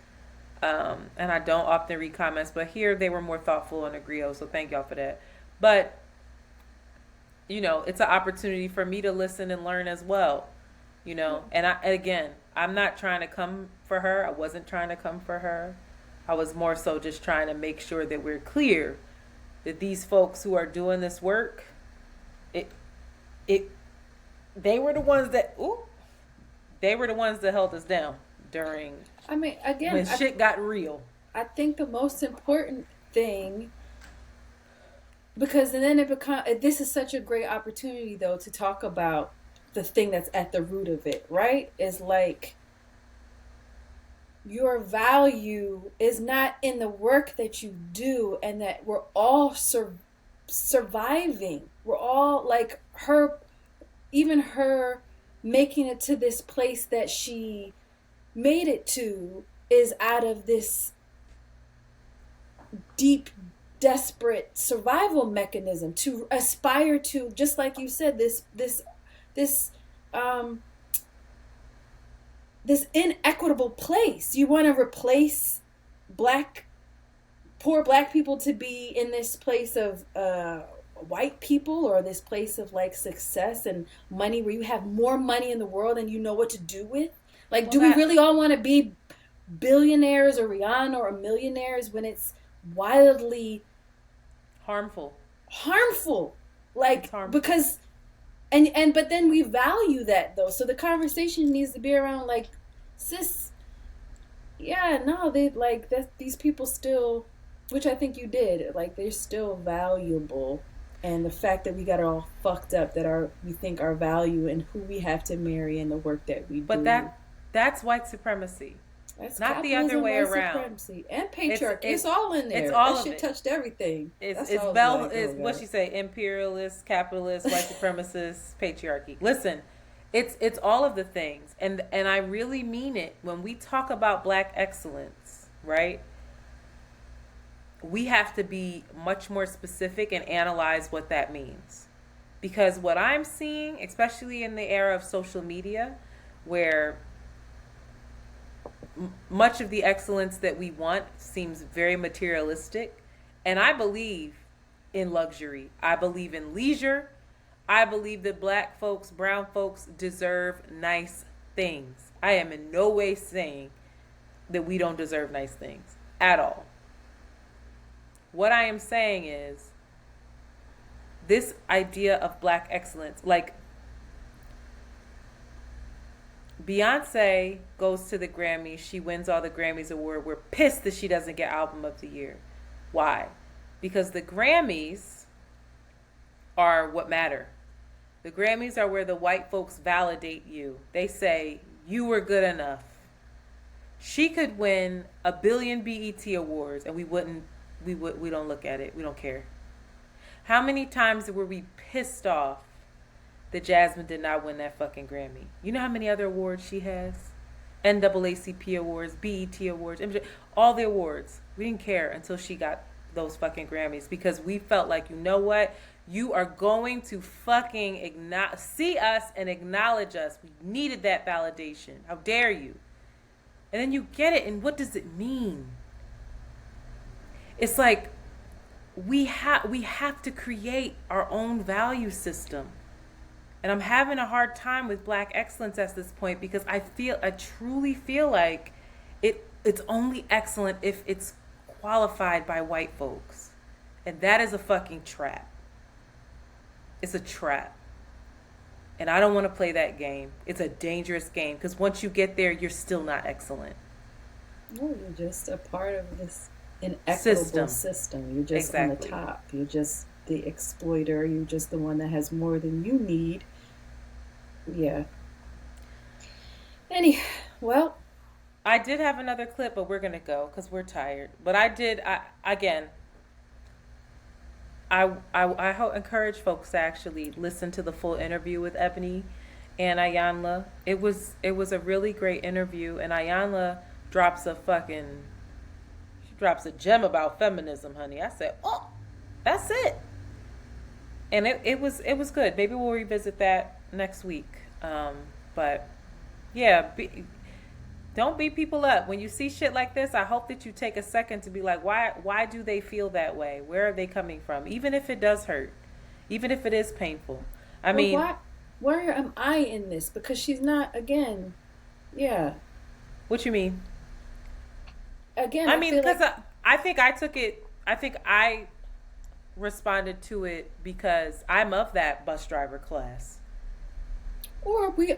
and I don't often read comments, but here they were more thoughtful and agreeable, so thank y'all for that. But, you know, it's an opportunity for me to listen and learn as well, you know. And again, I'm not trying to come for her. I wasn't trying to come for her. I was more so just trying to make sure that we're clear that these folks who are doing this work, they were the ones that held us down during... I mean, again, when shit got real. I think the most important thing, because then this is such a great opportunity though to talk about the thing that's at the root of it, right? Is like your value is not in the work that you do, and that we're all surviving. We're all like even her making it to this place that she made it to is out of this deep, desperate survival mechanism to aspire to, just like you said, this inequitable place. You want to replace poor black people to be in this place of white people, or this place of like success and money, where you have more money in the world and you know what to do with. Like, do we really all want to be billionaires or Rihanna or millionaires when it's wildly harmful? Like, harmful. Because, but then we value that though. So the conversation needs to be around like, sis, yeah, no, they like that. These people still, which I think you did, like they're still valuable. And the fact that we got it all fucked up, that we think our value and who we have to marry and the work that we do. But that's white supremacy. That's not the other way around. Supremacy and patriarchy. It's all in there. It's all that of shit it. Touched everything. It's what she say, imperialist, capitalist, white supremacist, patriarchy. Listen, it's all of the things. And I really mean it when we talk about black excellence, right? We have to be much more specific and analyze what that means. Because what I'm seeing, especially in the era of social media, where much of the excellence that we want seems very materialistic. And I believe in luxury. I believe in leisure. I believe that black folks, brown folks deserve nice things. I am in no way saying that we don't deserve nice things at all. What I am saying is this idea of black excellence, like Beyonce goes to the Grammys, she wins all the Grammys award. We're pissed that she doesn't get Album of the Year. Why? Because the Grammys are what matter. The Grammys are where the white folks validate you. They say you were good enough. She could win 1 billion BET awards and we don't look at it. We don't care. How many times were we pissed off that Jasmine did not win that fucking Grammy? You know how many other awards she has? NAACP awards, BET awards, all the awards. We didn't care until she got those fucking Grammys, because we felt like, you know what? You are going to fucking see us and acknowledge us. We needed that validation. How dare you? And then you get it, and what does it mean? It's like we have to create our own value system. And I'm having a hard time with black excellence at this point, because I truly feel like it's only excellent if it's qualified by white folks. And that is a fucking trap. It's a trap. And I don't want to play that game. It's a dangerous game because once you get there, you're still not excellent. No, you're just a part of this inequitable system. You're just on the top. You're just the exploiter. You're just the one that has more than you need. Yeah. Well. I did have another clip, but we're going to go because we're tired. But I encourage folks to actually listen to the full interview with Ebony and Iyanla. It was a really great interview, and Iyanla drops a gem about feminism, honey. I said, oh, that's it. And it was good. Maybe we'll revisit that next week. But yeah, don't beat people up. When you see shit like this, I hope that you take a second to be like, why do they feel that way? Where are they coming from? Even if it does hurt. Even if it is painful. Where am I in this? Because she's not, again, yeah. What you mean? Again, I mean, because I think I responded to it because I'm of that bus driver class. Or we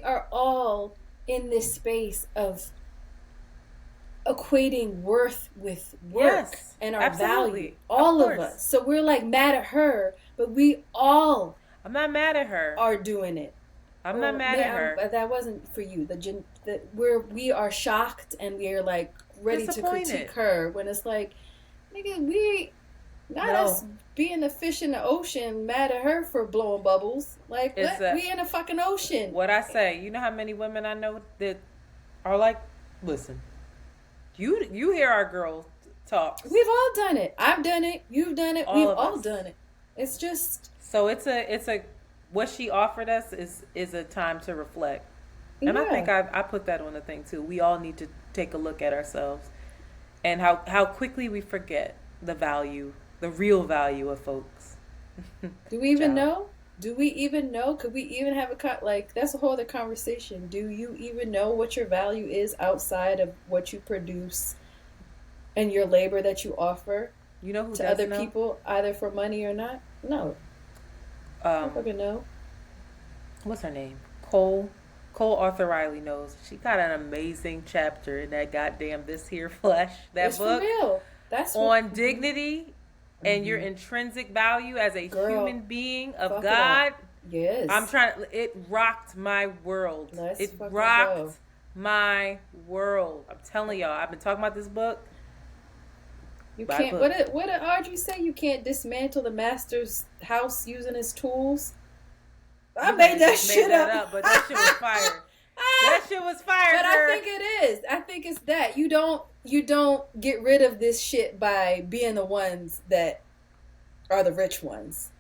are all in this space of equating worth with work and our value. All of us. So we're like mad at her, but we all I'm not mad at her. Are doing it. I'm not mad at her. But that wasn't for you. We are shocked and we are like ready to critique her when it's like, nigga, us being a fish in the ocean mad at her for blowing bubbles. Like, we in a fucking ocean. What I say, you know how many women I know that are like, listen, you hear our girls talk. We've all done it. I've done it. You've done it. We've all done it. It's just. So it's a what she offered us is a time to reflect. And I think I put that on the thing too. We all need to take a look at ourselves and how quickly we forget the real value of folks. Do we even know? Do we even know? Could we even have that's a whole other conversation. Do you even know what your value is outside of what you produce and your labor that you offer? You know who to other people, either for money or not? No. I don't fucking know. What's her name? Cole Arthur Riley knows. She got an amazing chapter in that goddamn This Here Flesh. That book. For real. That's on dignity and your intrinsic value as a human being of God. Yes. It rocked my world. It rocked my world. I'm telling y'all, I've been talking about this book. You can't. What did Audrey say? You can't dismantle the master's house using his tools. I made that shit up. But that shit was fire. That shit was fire. But I think it is. I think it's that you don't get rid of this shit by being the ones that are the rich ones.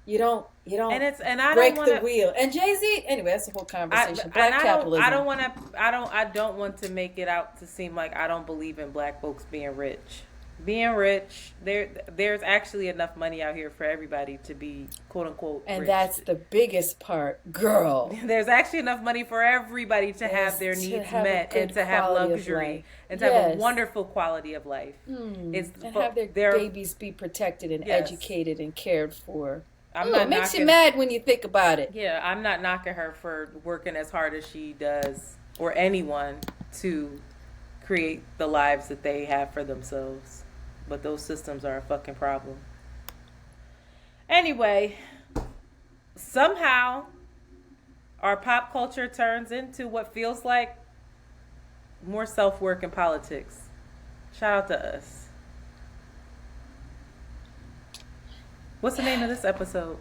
You don't break the wheel. And Jay-Z, anyway, that's the whole conversation. Black capitalism. I don't want to make it out to seem like I don't believe in black folks being rich. Being rich, there's actually enough money out here for everybody to be quote unquote and rich. That's the biggest part, girl. There's actually enough money for everybody to have their needs met and to have luxury and to have a wonderful quality of life. And have their babies be protected and educated and cared for. It makes you mad when you think about it. Yeah, I'm not knocking her for working as hard as she does, or anyone, to create the lives that they have for themselves. But those systems are a fucking problem. Anyway, somehow our pop culture turns into what feels like more self-work in politics. Shout out to us. What's the name of this episode?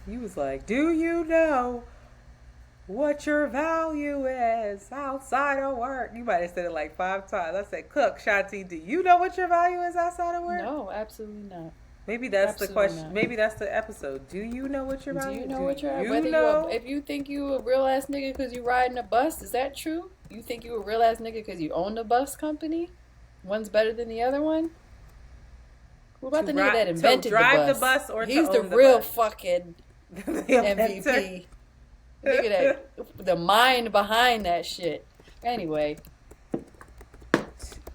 You was like, do you know what your value is outside of work? You might have said it like 5 times. I said, Cook, Shanti, do you know what your value is outside of work? No, absolutely not. Maybe that's the question. Not. Maybe that's the episode. Do you know what your value is? Do you know what your if you think you a real ass nigga because you riding a bus, is that true? You think you a real ass nigga because you own the bus company? One's better than the other one? What about the nigga that invented drive the bus? or He's to own the real bus? Fucking MVP. Look at that. The mind behind that shit. Anyway.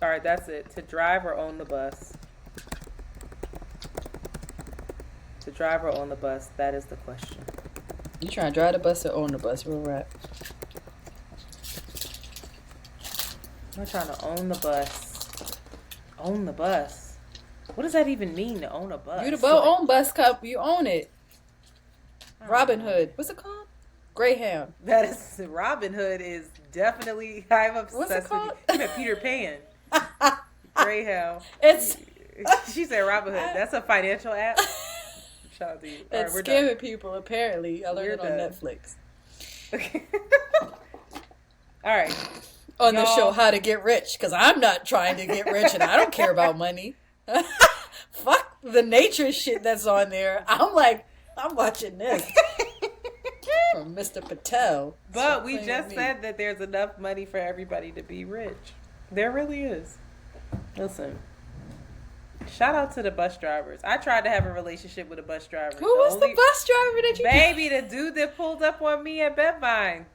All right, that's it. To drive or own the bus? To drive or own the bus? That is the question. You trying to drive the bus or own the bus? Real rap. I'm trying to own the bus. Own the bus. What does that even mean, to own a bus? You the own bus cup. You own it. Robin Hood. What's it called? Greyhound. That is, Robin Hood is definitely, I'm obsessed What's it called? with you. Peter Pan. Greyhound. It's She said Robin Hood. That's a financial app. Shout out to you. All it's right, we're scamming done. people, apparently. I learned We're it on done. Netflix. Okay. All right. On the Y'all- show How to Get Rich, because I'm not trying to get rich and I don't care about money. Fuck the nature shit that's on there. I'm watching this. From Mr. Patel. But Stop we playing just with me. said that there's enough money for everybody to be rich. There really is. Listen. Shout out to the bus drivers. I tried to have a relationship with a bus driver. Who was the bus driver that you Baby, the dude that pulled up on me at Bedvine.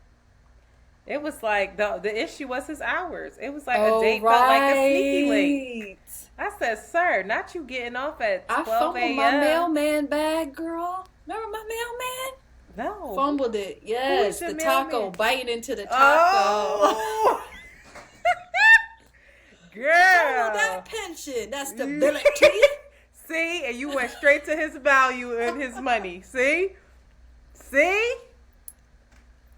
It was like, the issue was his hours. It was like a date felt like a sneaky link. I said, sir, not you getting off at I 12 fumbled a.m. my mailman bag, girl. Remember my mailman? No. Fumbled it. Yes, your the taco, mailman? biting into the taco. Oh. Fumbled Girl. that pension. That stability. See? And you went straight to his value and his money. See?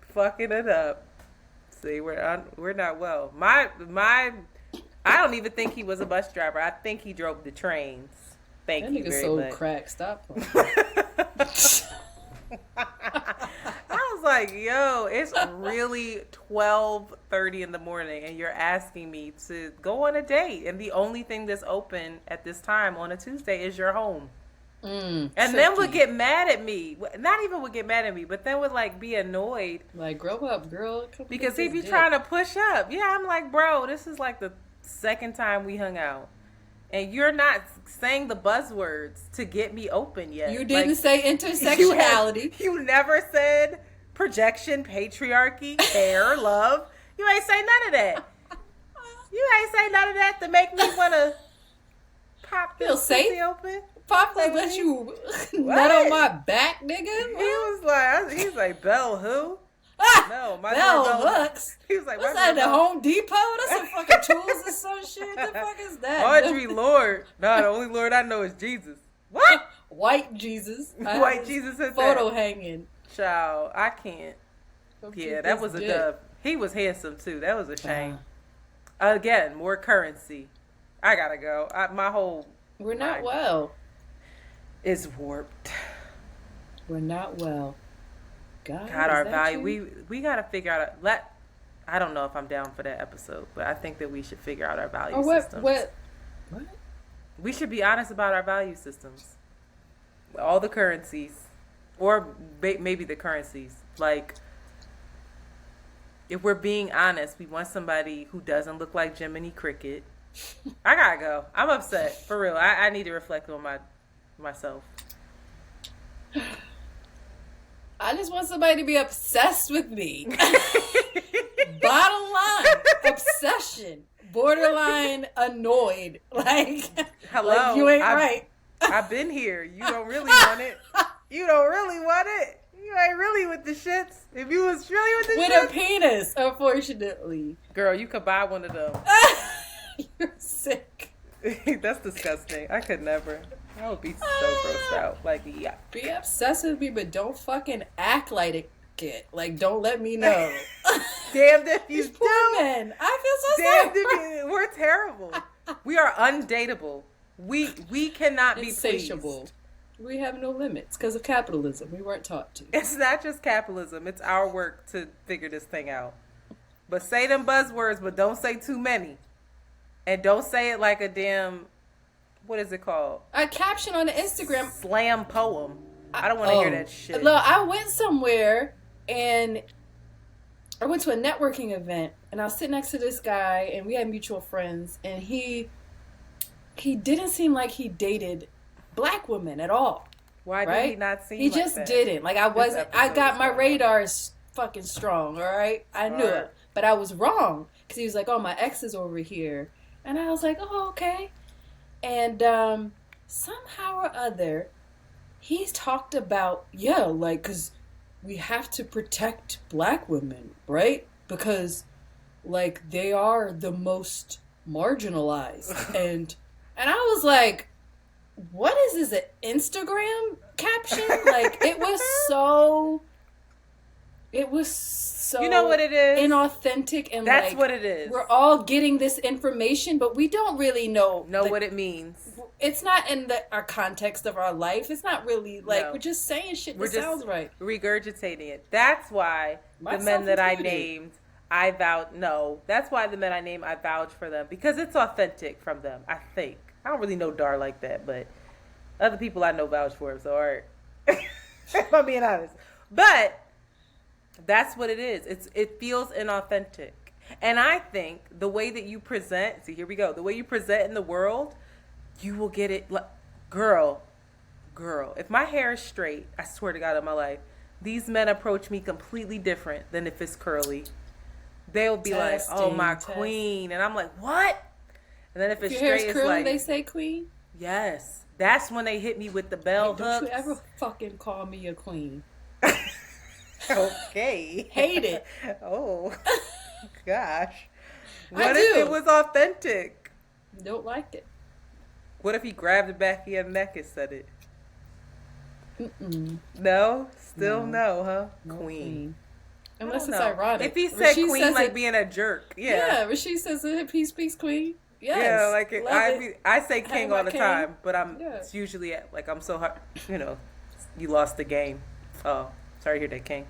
Fucking it up. See, we're not well. My I don't even think he was a bus driver. I think he drove the trains. Thank That you nigga very sold much. crack. Stop playing. I was like, yo, it's really 12:30 in the morning and you're asking me to go on a date, and the only thing that's open at this time on a Tuesday is your home. And then would get mad at me. Not even would get mad at me, but then would like be annoyed. Like, grow up, girl. Come Because get he this be dick. trying to push up. Yeah, I'm like, bro, this is like the second time we hung out. And you're not saying the buzzwords to get me open yet. You didn't Like, say intersectionality. You never said projection, patriarchy, care, love. You ain't say none of that. You ain't say none of that to make me want to pop Feel this safe? pussy open. Pop Like, let you what? nut on my back, nigga. He's like, Bell who? No, my Bell doorbell- Hooks. He was like, What's my that, the doorbell- Home Depot? That's some fucking tools or some shit. The fuck is that? Audrey Lord. No, the only Lord I know is Jesus. What? White Jesus. I White have this Jesus is photo that. hanging. Child, I can't. Come Yeah, get that this was a dick. dub. He was handsome too. That was a shame. Again, more currency. I gotta go. My whole We're not mind well. is warped. We're not well. God, God, is our that value. you? We gotta figure out. I don't know if I'm down for that episode, but I think that we should figure out our value Or what? systems. What? We should be honest about our value systems. All the currencies, or maybe the currencies. Like, if we're being honest, we want somebody who doesn't look like Jiminy Cricket. I gotta go. I'm upset for real. I need to reflect on myself. I just want somebody to be obsessed with me. Bottom line, obsession. Borderline annoyed. Like, Hello, like you ain't right. I've been here. You don't really want it. You don't really want it. You ain't really with the shits. If you was really with the With shits, a penis, unfortunately. girl, you could buy one of them. You're sick. That's disgusting. I could never. I would be so grossed out. Like, yeah. Be obsessed with me, but don't fucking act like it. Like, don't let me know. Damned if you These poor do. men. I feel so Damned sorry. if you. We're terrible. We are undateable. We cannot be Insatiable. pleased. We have no limits because of capitalism. We weren't taught to. It's not just capitalism. It's our work to figure this thing out. But say them buzzwords, but don't say too many. And don't say it like a damn, what is it called? A caption on the Instagram. Slam poem. I don't want to hear that shit. Look, I went somewhere and I went to a networking event and I was sitting next to this guy and we had mutual friends and he didn't seem like he dated black women at all. Why right? did he not seem He like just that? didn't. Like I wasn't. I episode got is my going on. radar fucking strong. All right, I knew Alright. it, but I was wrong because he was like, "Oh, my ex is over here," And I was like, oh, okay. And somehow or other, he's talked about, yeah, like, because we have to protect black women, right? Because, like, they are the most marginalized. and I was like, what is this, an Instagram caption? Like, it was so you know what it is? inauthentic, and that's like, what it is. We're all getting this information, but we don't really know what it means. It's not in our context of our life. It's not really like, No. we're just saying shit that We're just sounds right. regurgitating it. That's why the men that I named, that's why the men I named, I vouch for them, because it's authentic from them. I think I don't really know Dar like that, but other people I know vouch for him. So all right, if I'm being honest, but that's what it is. It feels inauthentic, and I think the way that you present. See, here we go. The way you present in the world, you will get it. Like, girl. If my hair is straight, I swear to God, in my life, these men approach me completely different than if it's curly. They'll be like, "Oh, my queen," and I'm like, "What?" And then if it's your hair's straight, curly, it's like, they say queen. yes. That's when they hit me with the bell hooks. Don't you ever fucking call me a queen? Okay. Hate it. Oh, gosh. I What if do. it was authentic? Don't like it. What if he grabbed the back of your neck and said it? Mm-mm. No? Still no, huh? No Queen. Unless it's No. ironic. If he said Rasheed queen says like it, being a jerk. Yeah. yeah, Rasheed says it if he speaks queen. Yes. Yeah, like Love it. I say king all the king. time, but Yeah. it's usually like I'm so hard, you lost the game. Oh, sorry to hear that, king.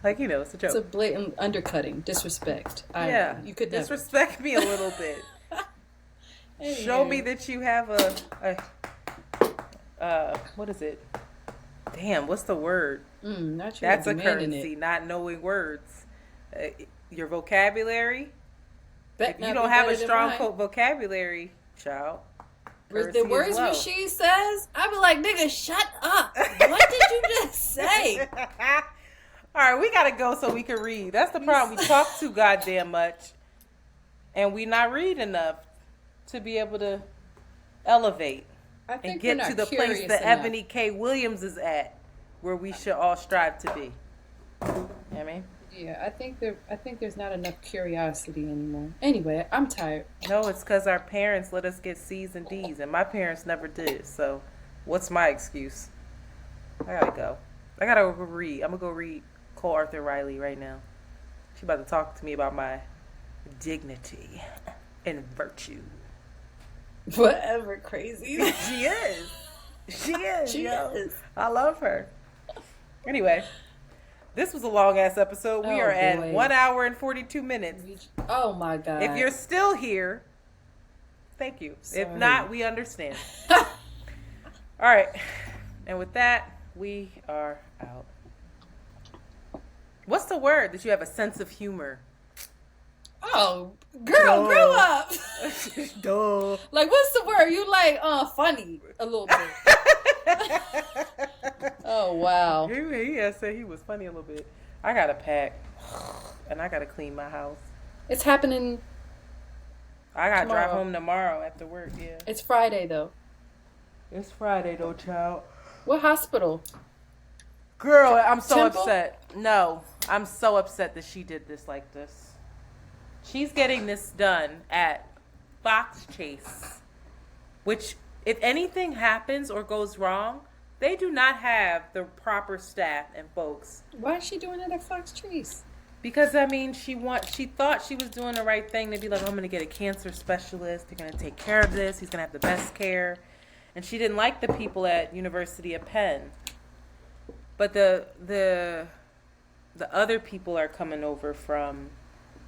Like, it's a joke. It's a blatant undercutting, disrespect. Yeah. You could never. disrespect me a little bit. Anyway. Show me that you have what is it? Damn, what's the word? Not you That's a demanding currency, it. not knowing words. Your vocabulary. Bet If you not don't be have a better than strong mine. vocabulary, child. currency The is words low. Rasheed says, I be like, nigga, shut up. What did you just say? All right, we gotta go so we can read. That's the problem. We talk too goddamn much, and we not read enough to be able to elevate I think and get we're to not the place curious that enough. Ebony K. Williams is at, where we should all strive to be. You know what I mean? Yeah, I think there's not enough curiosity anymore. Anyway, I'm tired. No, it's because our parents let us get C's and D's, and my parents never did. So, what's my excuse? I gotta go. I gotta go read. I'm gonna go read Cole Arthur Riley right now. She about to talk to me about my dignity and virtue. Whatever, crazy. She is. She is. She yo. is. I love her. Anyway, this was a long ass episode. We Oh, are at boy. 1 hour and 42 minutes. Oh my God. If you're still here, thank you. If Sorry. not, we understand. All right. And with that, we are out. What's the word that you have a sense of humor? Oh, girl, No. grow up. Duh. Like, what's the word? You like, funny a little bit. Oh, wow. He said he was funny a little bit. I gotta pack, and I gotta clean my house. It's happening. I gotta drive Tomorrow. home tomorrow after work. Yeah, It's Friday, though. it's Friday though, child. What hospital? Girl, I'm so Temple? upset. No, I'm so upset that she did this like this. She's getting this done at Fox Chase, which, if anything happens or goes wrong, they do not have the proper staff and folks. Why is she doing it at Fox Chase? Because, I mean, she thought she was doing the right thing. They'd be like, I'm going to get a cancer specialist. They're going to take care of this. He's going to have the best care. And she didn't like the people at University of Penn. But the other people are coming over from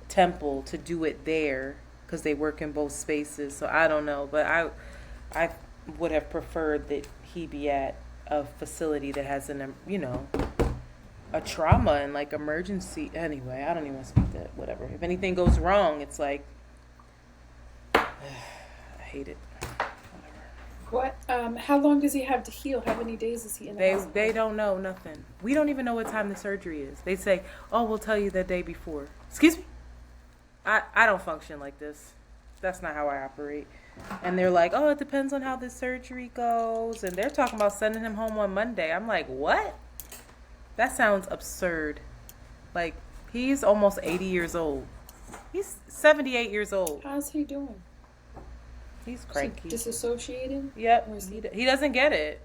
Temple to do it there because they work in both spaces. So I don't know. But I would have preferred that he be at a facility that has a trauma and like emergency. Anyway, I don't even want to speak that. Whatever. If anything goes wrong, it's like I hate it. What? How long does he have to heal? How many days is he in the hospital? They don't know nothing. We don't even know what time the surgery is. They say, "Oh, we'll tell you the day before." Excuse me. I don't function like this. That's not how I operate. And they're like, oh, it depends on how the surgery goes. And they're talking about sending him home on Monday. I'm like, what? That sounds absurd. Like, he's almost 80 years old. He's 78 years old. How's he doing? He's cranky. Disassociating? Yep. He doesn't get it.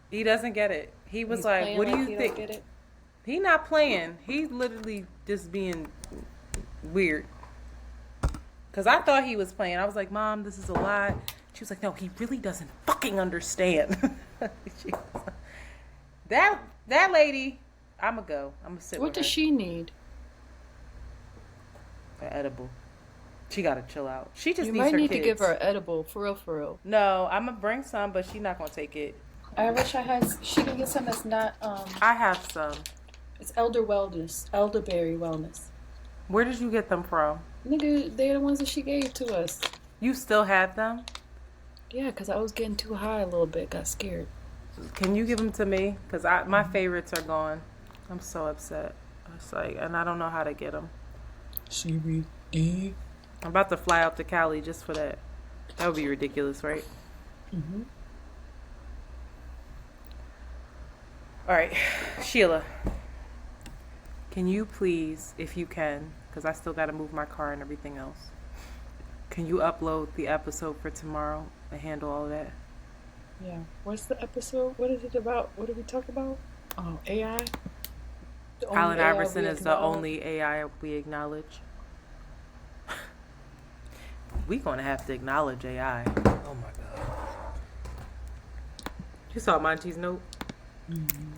He doesn't get it. He was like, what do you think? Don't get it? He not playing. He's literally just being weird. Because I thought he was playing. I was like, Mom, this is a lie. She was like, no, he really doesn't fucking understand. That lady, I'm going to go. I'm going to sit with her. What does she need? An edible. She got to chill out. She just You needs might her need kids. to give her an edible, for real, for real. No, I'm going to bring some, but she's not going to take it. I wish I had. She can get some that's not. I have some. It's elderberry wellness. Where did you get them from? Nigga, they're the ones that she gave to us. You still have them? Yeah, because I was getting too high a little bit. Got scared. Can you give them to me? Because my favorites are gone. I'm so upset. It's like, and I don't know how to get them. CBD. I'm about to fly out to Cali just for that. That would be ridiculous, right? Mm-hmm. All right, Sheila. Can you please, if you can, because I still got to move my car and everything else, can you upload the episode for tomorrow and handle all of that? Yeah. What's the episode? What is it about? What did we talk about? Oh, AI? Allen Iverson is the only AI we acknowledge. We gonna have to acknowledge AI. Oh my god. You saw Monty's note? Mm-hmm.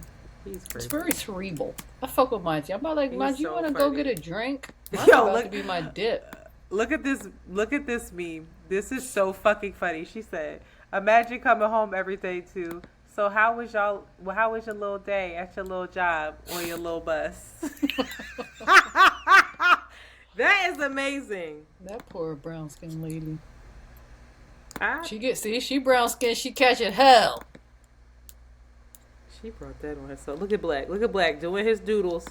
He's crazy. It's very cerebral. I fuck with Monty. I'm about like, Monty, you so want to go funny. get a drink? Yo, Monty about look- to be my dip. Look at this meme. This is so fucking funny. She said, imagine coming home every day too. So how was your little day at your little job on your little bus? That is amazing. That poor brown skinned lady. I- She brown skinned, she catching hell. She brought that on herself. Look at Black doing his doodles.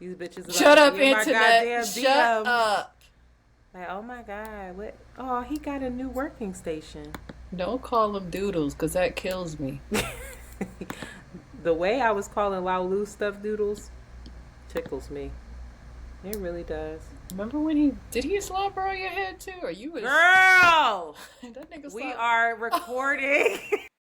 These bitches. Shut up, in my goddamn Antoinette. Shut DMs. up. Like, oh my god, what? Oh, he got a new working station. Don't call them doodles, because that kills me. The way I was calling Laulu stuffed doodles tickles me. It really does. Remember when did he slobber on your head too? Or you was... Girl! That nigga We slobber. are recording.